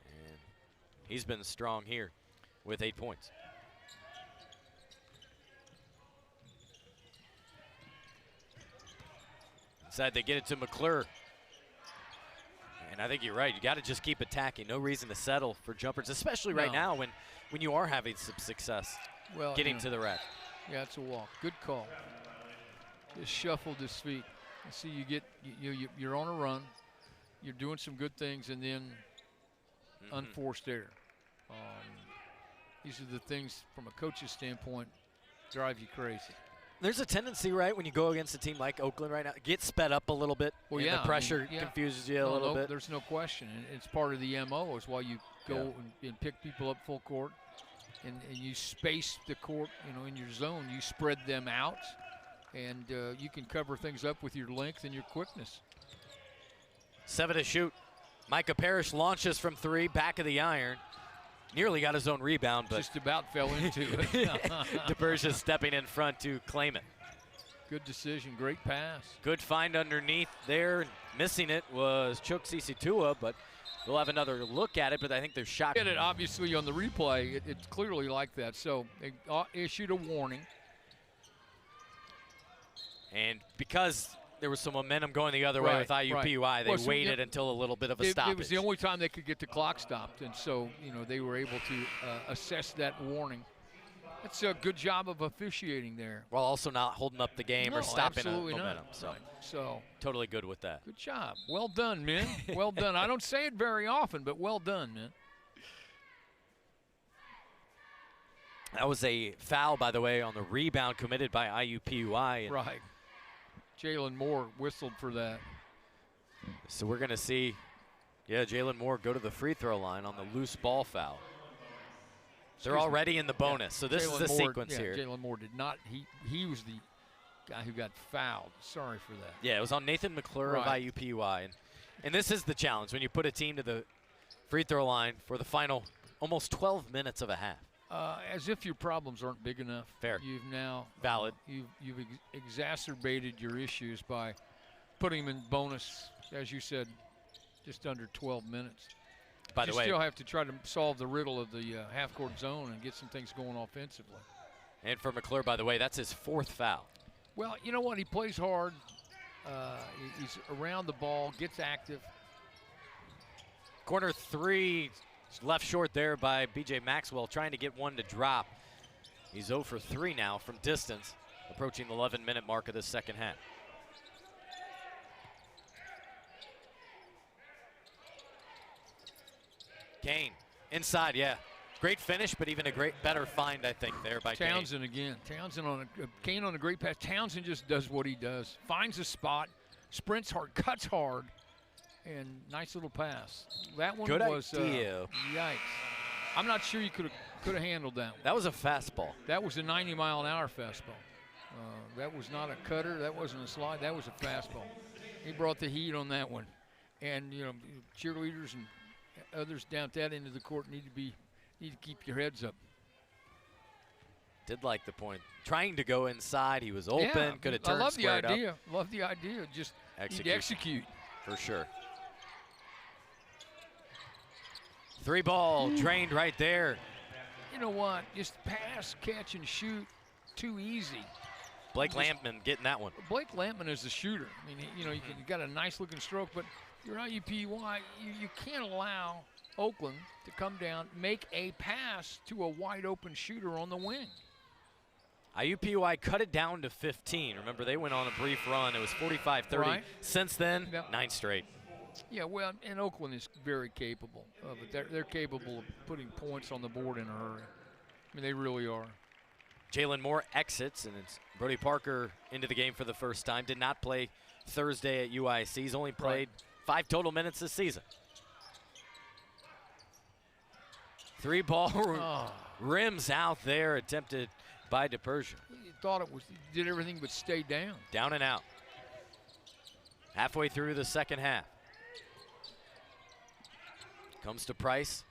And he's been strong here with 8 points. Inside, they get it to McClure. And I think you're right. You got to just keep attacking. No reason to settle for jumpers, especially right now when you are having some success getting to the rack. Yeah, it's a walk. Good call. Just shuffled his feet. You see, you're on a run. You're doing some good things, and then unforced error. These are the things, from a coach's standpoint, drive you crazy. There's a tendency, right, when you go against a team like Oakland right now, get sped up a little bit. Well, and yeah, the pressure confuses you a little bit. There's no question. And it's part of the MO is why you go and pick people up full court, and you space the court, in your zone. You spread them out, and you can cover things up with your length and your quickness. 7 to shoot. Micah Parrish launches from 3, back of the iron. Nearly got his own rebound, but just about fell into it. DePersia stepping in front to claim it. Good decision, great pass. Good find underneath there. Missing it was Chooks Isitua, but we'll have another look at it, but I think there's shot. Get it, obviously, on the replay. It's clearly like that, so they issued a warning. And because there was some momentum going the other way with IUPUI, they waited until a little bit of a stoppage. It was the only time they could get the clock stopped, and so they were able to assess that warning. That's a good job of officiating there. While also not holding up the game or stopping momentum. Not. So, so totally good with that. Good job. Well done, men. Well done. I don't say it very often, but well done, men. That was a foul, by the way, on the rebound committed by IUPUI. Right. Jalen Moore whistled for that. So we're going to see, Jalen Moore go to the free throw line on the loose ball foul. They're already in the bonus, so this is the sequence here. Jalen Moore did not. He was the guy who got fouled. Sorry for that. Yeah, it was on Nathan McClure of IUPUI. And this is the challenge when you put a team to the free throw line for the final almost 12 minutes of a half. As if your problems aren't big enough. Fair. You've now valid. You've exacerbated your issues by putting them in bonus, as you said, just under 12 minutes. By the way, you still have to try to solve the riddle of the half-court zone and get some things going offensively. And for McClure, by the way, that's his 4th foul. Well, you know what? He plays hard. He's around the ball, gets active. Corner 3. Left short there by B.J. Maxwell, trying to get one to drop. He's 0 for 3 now from distance, approaching the 11-minute mark of the second half. Kane, inside, Great finish, but even a better find, I think, there by Townsend again. Townsend on Kane on a great pass. Townsend just does what he does. Finds a spot, sprints hard, cuts hard, and nice little pass. That one was idea. Yikes. I'm not sure you could have handled that one. That was a fastball. That was a 90-mile-an-hour fastball. That was not a cutter. That wasn't a slide. That was a fastball. He brought the heat on that one. And, you know, cheerleaders and others down at that end of the court need to keep your heads up. Did like the point. Trying to go inside. He was open. Could have turned squared up. I love the idea. Love the idea. Just execute. For sure. 3-ball drained right there. You know what? Just pass, catch, and shoot. Too easy. Blake Lampman getting that one. Blake Lampman is the shooter. I mean, you got a nice-looking stroke, but you're IUPUI. You can't allow Oakland to come down, make a pass to a wide-open shooter on the wing. IUPUI cut it down to 15. Remember, they went on a brief run. It was 45-30. Right. Since then, 9 straight. Yeah, well, and Oakland is very capable of it. They're capable of putting points on the board in a hurry. I mean, they really are. Jalen Moore exits, and it's Brody Parker into the game for the first time. Did not play Thursday at UIC. He's only played 5 total minutes this season. 3-ball rims out there, attempted by DePersia. He thought it was, did everything but stay down. Down and out. Halfway through the second half. Comes to Price.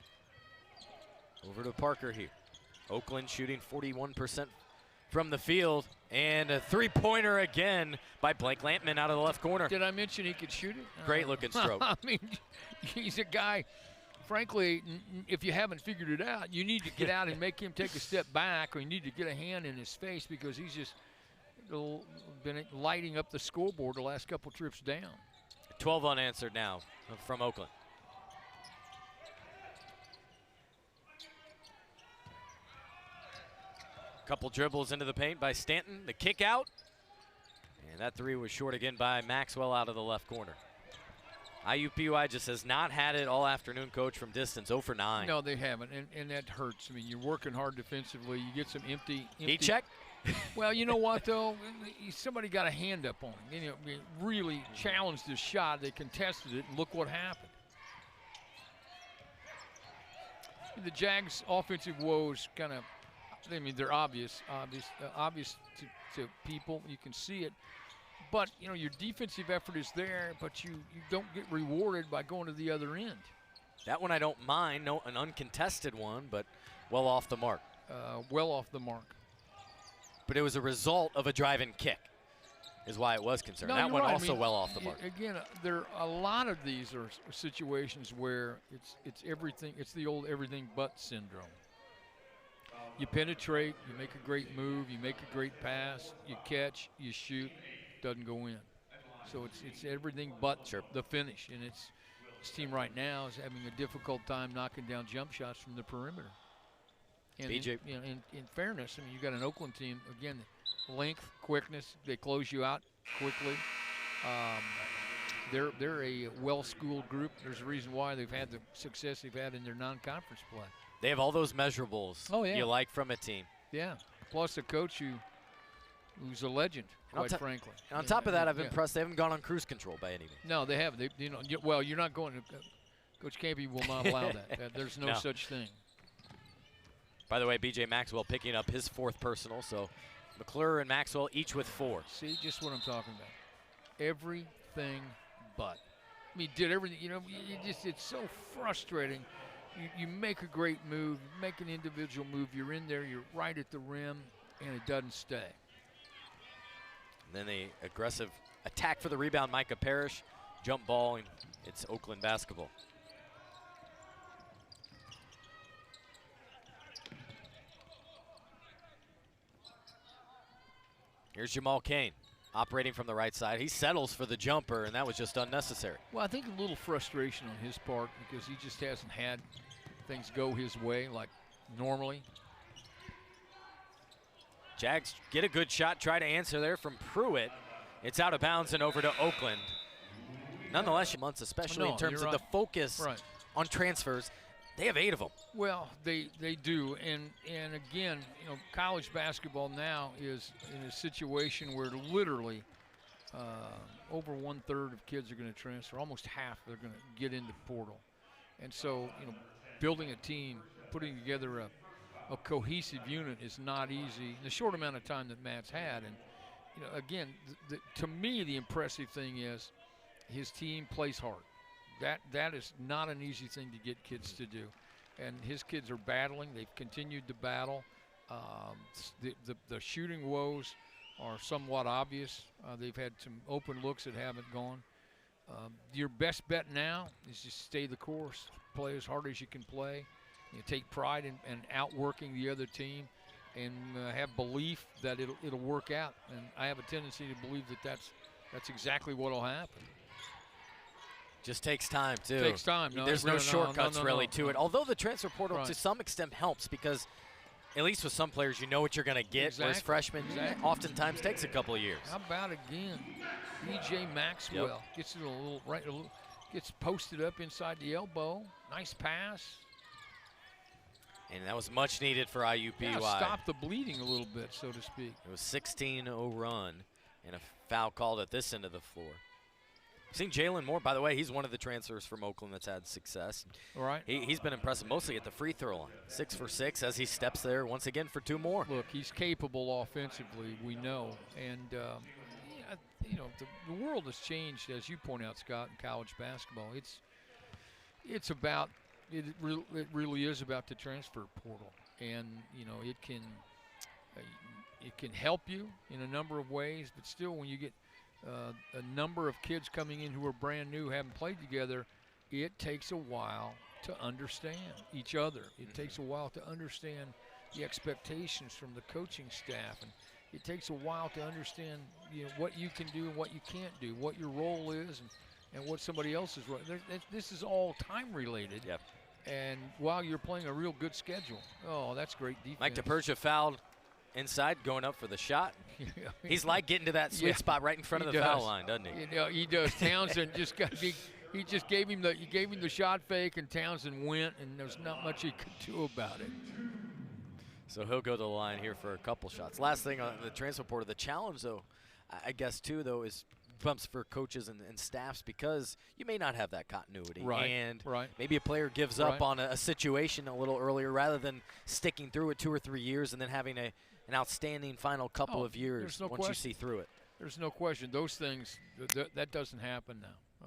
Over to Parker here. Oakland shooting 41% from the field. And a 3-pointer again by Blake Lampman out of the left corner. Did I mention he could shoot it? Great looking stroke. I mean, he's a guy, frankly, if you haven't figured it out, you need to get out and make him take a step back, or you need to get a hand in his face, because he's just been lighting up the scoreboard the last couple trips down. 12 unanswered now from Oakland. Couple dribbles into the paint by Stanton. The kick out. And that 3 was short again by Maxwell out of the left corner. IUPUI just has not had it all afternoon, Coach, from distance. 0 for 9. No, they haven't, and that hurts. I mean, you're working hard defensively. You get some empty. Heat check? Well, you know what, though? Somebody got a hand up on him. You know, really challenged his shot. They contested it, and look what happened. The Jags' offensive woes kind of, I mean, they're obvious to people. You can see it. But, you know, your defensive effort is there, but you don't get rewarded by going to the other end. That one I don't mind. No, an uncontested one, but well off the mark. Well off the mark. But it was a result of a drive-in kick is why it was concerned. No, that one right. also well off the mark. Again, a lot of these are situations where it's everything. It's the old everything but syndrome. You penetrate, you make a great move, you make a great pass, you catch, you shoot, doesn't go in. So it's everything but the finish. And this team right now is having a difficult time knocking down jump shots from the perimeter. And BJ. In fairness, I mean, you got an Oakland team, again, length, quickness, they close you out quickly. They're a well-schooled group. There's a reason why they've had the success they've had in their non-conference play. They have all those measurables you like from a team. Yeah, plus a coach who's a legend, quite frankly. And on top of that, I've been impressed they haven't gone on cruise control by any means. No, they haven't. Well, you're not going to Coach Campy will not allow that. There's no such thing. By the way, B.J. Maxwell picking up his 4th personal, so McClure and Maxwell each with 4. See, just what I'm talking about. Everything but. I mean, did everything, it's so frustrating. You make a great move, you make an individual move, you're in there, you're right at the rim, and it doesn't stay. And then the aggressive attack for the rebound, Micah Parrish, jump ball, and it's Oakland basketball. Here's Jamal Kane operating from the right side. He settles for the jumper, and that was just unnecessary. Well, I think a little frustration on his part because he just hasn't had things go his way like normally. Jags get a good shot, try to answer there from Pruitt. It's out of bounds and over to Oakland. Nonetheless, months, especially in terms of the focus on transfers. They have 8 of them. Well, they do, and again, you know, college basketball now is in a situation where literally over 1/3 of kids are going to transfer. Almost half are going to get into portal, and so you know, building a team, putting together a cohesive unit is not easy in the short amount of time that Matt's had. And you know, again, to me, the impressive thing is his team plays hard. That is not an easy thing to get kids to do, and his kids are battling. They've continued to battle. The shooting woes are somewhat obvious. They've had some open looks that haven't gone. Your best bet now is just stay the course, play as hard as you can play. You take pride in outworking the other team, and have belief that it'll work out. And I have a tendency to believe that that's exactly what will happen. Just takes time, too. Takes time. There's no shortcuts really to it. Although the transfer portal to some extent helps because at least with some players you know what you're going to get, whereas freshmen oftentimes takes a couple of years. How about again, E.J. Maxwell gets it a little gets posted up inside the elbow. Nice pass. And that was much needed for IUPUI. Yeah, stop the bleeding a little bit, so to speak. It was 16-0 run and a foul called at this end of the floor. Seen Jalen Moore, by the way, he's one of the transfers from Oakland that's had success. All right. He's been impressive mostly at the free throw line. 6 for 6 as he steps there once again for 2 more. Look, he's capable offensively, we know. And, you know, the world has changed, as you point out, Scott, in college basketball. It's about, it really is about the transfer portal. And, you know, it can help you in a number of ways, but still when you get a number of kids coming in who are brand new, haven't played together, it takes a while to understand each other. It takes a while to understand the expectations from the coaching staff, and it takes a while to understand, you know, what you can do and what you can't do, what your role is, and what somebody else's role. This is all time related. Yep. And while you're playing a real good schedule, that's great defense. Mike DePersia fouled inside, going up for the shot. He's like getting to that sweet spot right in front of the foul line, doesn't he? You know, he does. Townsend he just gave him the shot fake, and Townsend went, and there's not much he could do about it. So he'll go to the line here for a couple shots. Last thing on the transfer portal, the challenge, though, I guess, too, though, is bumps for coaches and staffs because you may not have that continuity. Right. And maybe a player gives up on a situation a little earlier rather than sticking through it 2 or 3 years and then having an outstanding final couple of years once you see through it. There's no question. Those things, that doesn't happen now.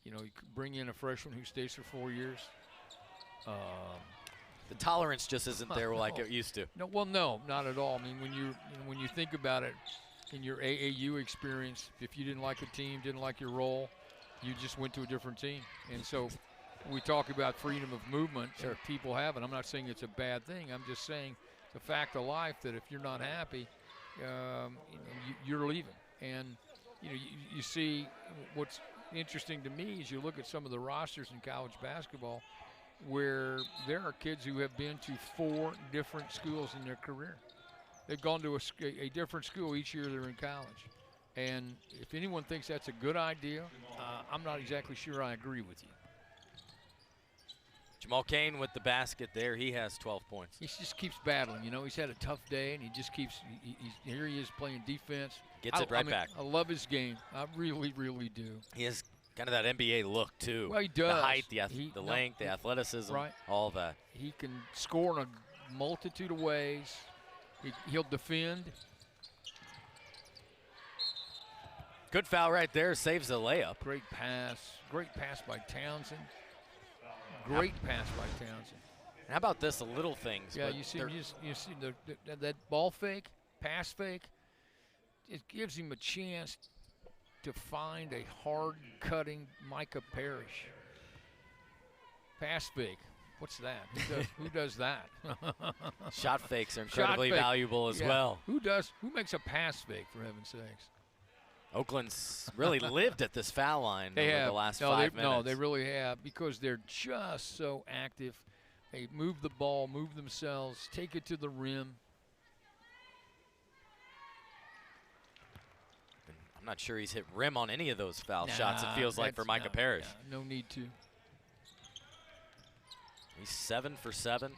You know, you bring in a freshman who stays for 4 years. The tolerance just isn't there like it used to. No, well, no, not at all. I mean, when you think about it, in your AAU experience, if you didn't like a team, didn't like your role, you just went to a different team. And so we talk about freedom of movement. Sure. People have it. I'm not saying it's a bad thing. I'm just saying it's a fact of life that if you're not happy, you're leaving. And you see what's interesting to me is you look at some of the rosters in college basketball where there are kids who have been to 4 different schools in their career. They've gone to a different school each year they're in college. And if anyone thinks that's a good idea, I'm not exactly sure I agree with you. Jamal Cain with the basket there. He has 12 points. He just keeps battling. You know, he's had a tough day, and he just keeps here he is playing defense. Gets it back. I love his game. I really, really do. He has kind of that NBA look, too. Well, he does. The height, the length, the athleticism, all that. He can score in a multitude of ways. He'll defend. Good foul right there. Saves the layup. Great pass. Great pass by Townsend. Great pass by Townsend. And how about this? The little things. Yeah, you see that ball fake, pass fake. It gives him a chance to find a hard-cutting Micah Parrish. Pass fake. What's that? Who does that? Shot fakes are incredibly valuable as well. Who makes a pass fake, for heaven's sakes? Oakland's really lived at this foul line over the last 5 minutes. No, they really have, because they're just so active. They move the ball, move themselves, take it to the rim. I'm not sure he's hit rim on any of those foul shots, it feels like, for Micah Parrish. No need to. He's 7 for 7,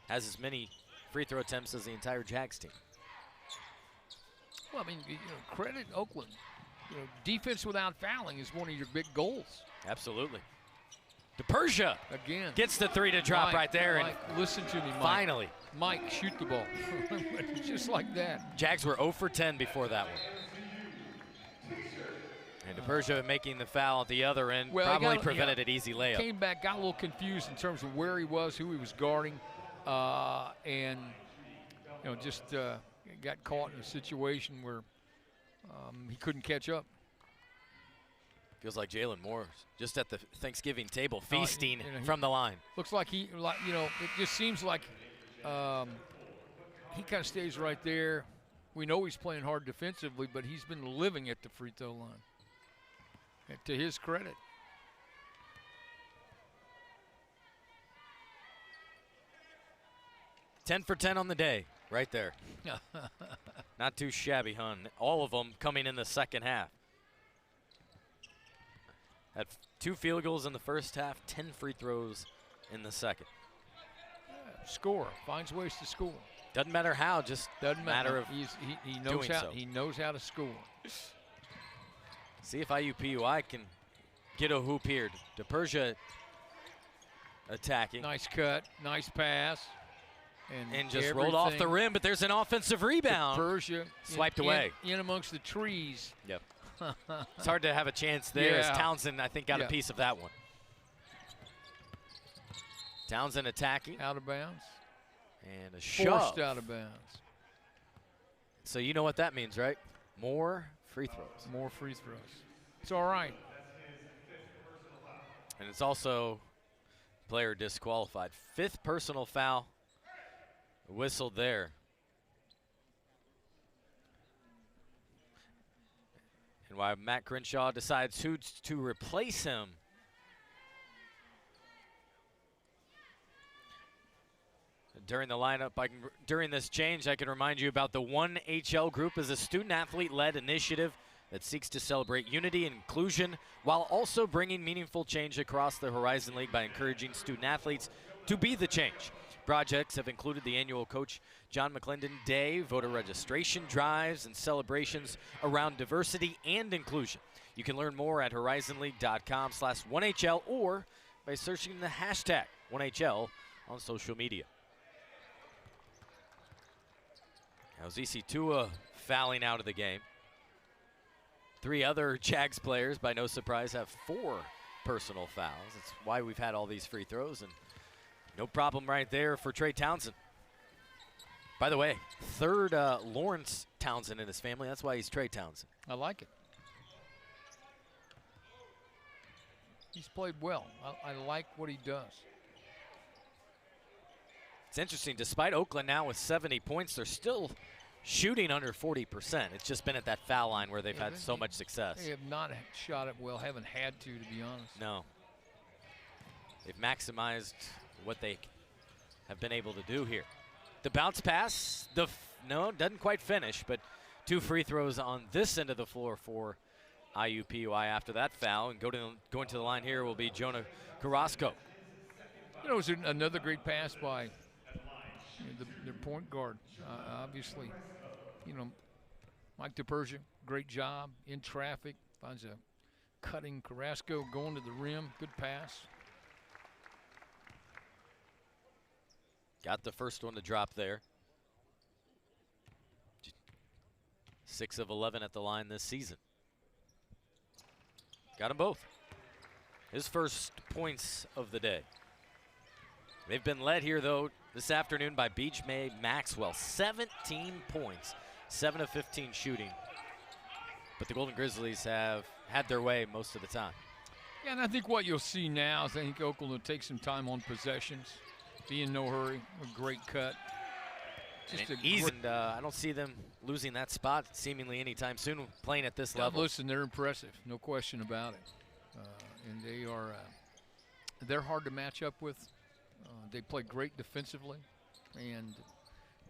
has as many free throw attempts as the entire Jags team. Well, I mean, credit Oakland. Defense without fouling is one of your big goals. Absolutely. DePersia again gets the 3 to drop right there. Mike, and listen to me, Mike. Finally. Mike, shoot the ball. Just like that. Jags were 0 for 10 before that one. And DePersia making the foul at the other end, probably prevented an easy layup. Came back, got a little confused in terms of where he was, who he was guarding, and just got caught in a situation where he couldn't catch up. Feels like Jalen Moore's just at the Thanksgiving table, feasting from the line. Looks like it just seems like he kind of stays right there. We know he's playing hard defensively, but he's been living at the free throw line. And to his credit. Ten for 10 on the day, right there. Not too shabby, huh? All of them coming in the second half. Had 2 field goals in the first half, 10 free throws in the second. Score, finds ways to score. Doesn't matter how, just doesn't matter of he knows how. He knows how to score. See if IUPUI can get a hoop here. DePersia attacking. Nice cut, nice pass. And just rolled off the rim, but there's an offensive rebound. DePersia swiped away. In amongst the trees. Yep. It's hard to have a chance there as Townsend, I think, got a piece of that one. Townsend attacking. Out of bounds. And a shove. Forced out of bounds. So you know what that means, right? More free throws. More free throws. It's all right. And it's also player disqualified. 5th personal foul whistled there. And while Matt Crenshaw decides who to replace him, during the lineup, during this change, I can remind you about the 1HL group is a student-athlete-led initiative that seeks to celebrate unity and inclusion while also bringing meaningful change across the Horizon League by encouraging student-athletes to be the change. Projects have included the annual Coach John McClendon Day, voter registration drives, and celebrations around diversity and inclusion. You can learn more at horizonleague.com/1HL or by searching the hashtag 1HL on social media. Now ZC2 fouling out of the game. 3 other Jags players, by no surprise, have 4 personal fouls. That's why we've had all these free throws, and no problem right there for Trey Townsend. By the way, 3rd Lawrence Townsend in his family. That's why he's Trey Townsend. I like it. He's played well. I like what he does. It's interesting, despite Oakland now with 70 points, they're still shooting under 40%. It's just been at that foul line where they've had so much success. They have not shot it well, haven't had to be honest. No. They've maximized what they have been able to do here. The bounce pass, no, doesn't quite finish, but 2 free throws on this end of the floor for IUPUI after that foul. And going to the line here will be Jonah Carrasco. It was another great pass by their point guard. Obviously, Mike DePersia, great job in traffic, finds a cutting Carrasco going to the rim. Good pass. Got the first one to drop there. 6 of 11 at the line this season. Got them both. His first points of the day. They've been led here, though, this afternoon by Beach May Maxwell. 17 points, 7 of 15 shooting. But the Golden Grizzlies have had their way most of the time. Yeah, and I think what you'll see now is I think Oakland will take some time on possessions. Be in no hurry. A great cut. And I don't see them losing that spot seemingly anytime soon playing at this level. Listen, they're impressive. No question about it. And they are they're hard to match up with. They play great defensively and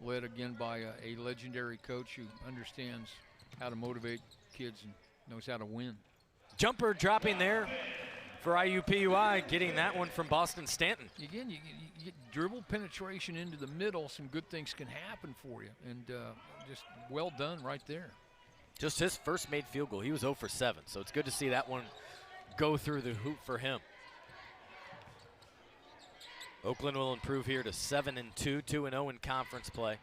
led again by a legendary coach who understands how to motivate kids and knows how to win. Jumper dropping there. for IUPUI, getting that one from Boston Stanton. Again, you get dribble penetration into the middle, some good things can happen for you. And just well done right there. Just his first made field goal. He was 0 for 7, so it's good to see that one go through the hoop for him. Oakland will improve here to 7-2, 2-0 in conference play.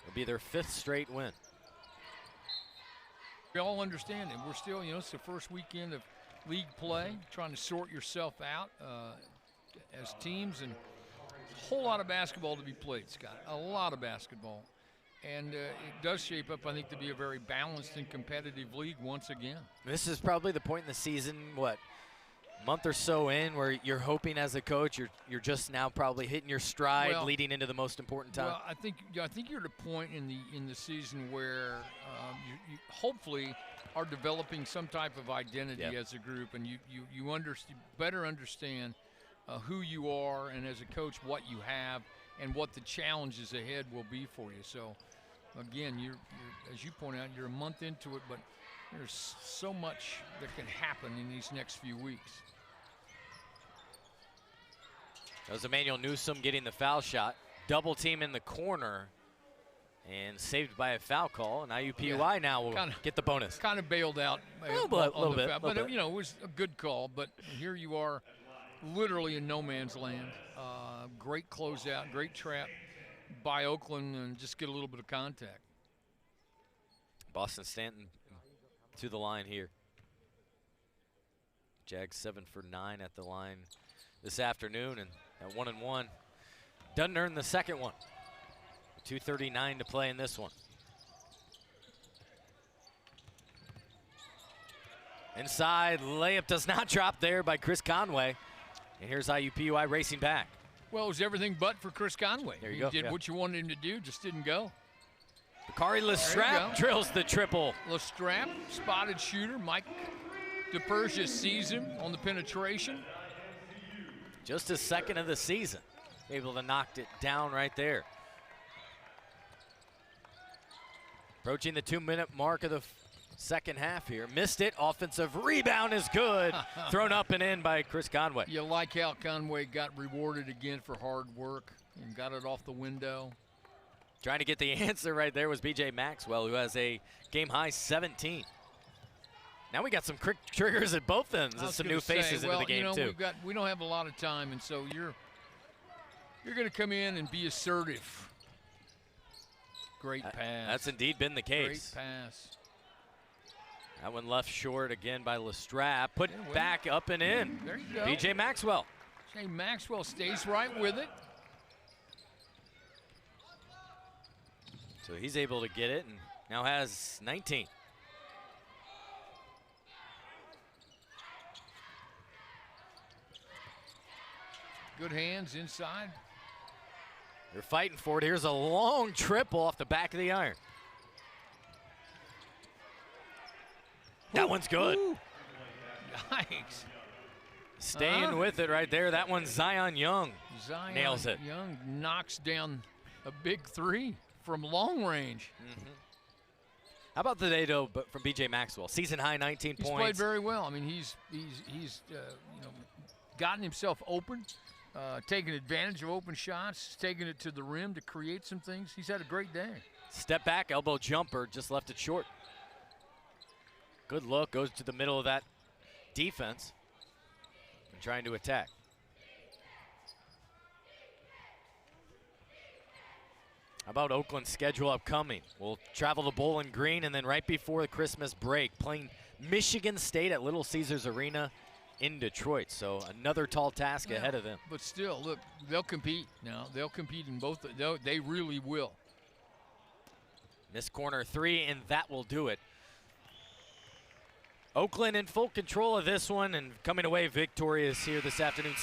It'll be their 5th straight win. We all understand it. We're still, it's the first weekend of league play, trying to sort yourself out as teams, and a whole lot of basketball to be played, Scott. A lot of basketball. And it does shape up, I think, to be a very balanced and competitive league once again. This is probably the point in the season, month or so in, where you're hoping as a coach you're just now probably hitting your stride, leading into the most important time. Well, I think you're at a point in the season where you hopefully are developing some type of identity as a group, and you better understand who you are, and as a coach what you have and what the challenges ahead will be for you. So again, you're as you point out, you're a month into it, but there's so much that can happen in these next few weeks. That was Emmanuel Newsom getting the foul shot. Double team in the corner and saved by a foul call. And IUPUI now will get the bonus. Kind of bailed out a little bit. But it was a good call. But here you are literally in no man's land. Great closeout, great trap by Oakland, and just get a little bit of contact. Boston Stanton to the line here. Jags 7 for 9 at the line this afternoon, and at 1-1. Doesn't earn the second one. 2:39 to play in this one. Inside layup does not drop there by Chris Conway. And here's IUPUI racing back. Well, it was everything but for Chris Conway. There you go. He did what you wanted him to do, just didn't go. Bakari Lestrap drills the triple. Lestrap, spotted shooter. Mike DePersia sees him on the penetration. Just his second of the season. Able to knock it down right there. Approaching the 2-minute mark of the second half here. Missed it. Offensive rebound is good. Thrown up and in by Chris Conway. You like how Conway got rewarded again for hard work and got it off the window. Trying to get the answer right there was B.J. Maxwell, who has a game-high 17. Now we got some quick triggers at both ends and some new faces into the game, too. We don't have a lot of time, and so you're going to come in and be assertive. Great pass. That's indeed been the case. Great pass. That one left short again by Lestrap. Put back up and in. There you go. B.J. Maxwell. B.J. Maxwell stays right with it. So he's able to get it and now has 19. Good hands inside. They're fighting for it. Here's a long triple off the back of the iron. That one's good. Ooh. Yikes. Staying with it right there. That one's Zion Young. Nails it. Young knocks down a big three from long range. How about the day, though, from B.J. Maxwell? Season high 19 points. He's played very well. I mean, he's gotten himself open, taking advantage of open shots, taking it to the rim to create some things. He's had a great day. Step back, elbow jumper, just left it short. Good look, goes to the middle of that defense and trying to attack. How about Oakland's schedule upcoming? We'll travel to Bowling Green, and then right before the Christmas break, playing Michigan State at Little Caesars Arena in Detroit. So another tall task ahead of them. But still, look, they'll compete now. They'll compete in both. They really will. Missed corner three, and that will do it. Oakland in full control of this one and coming away victorious here this afternoon.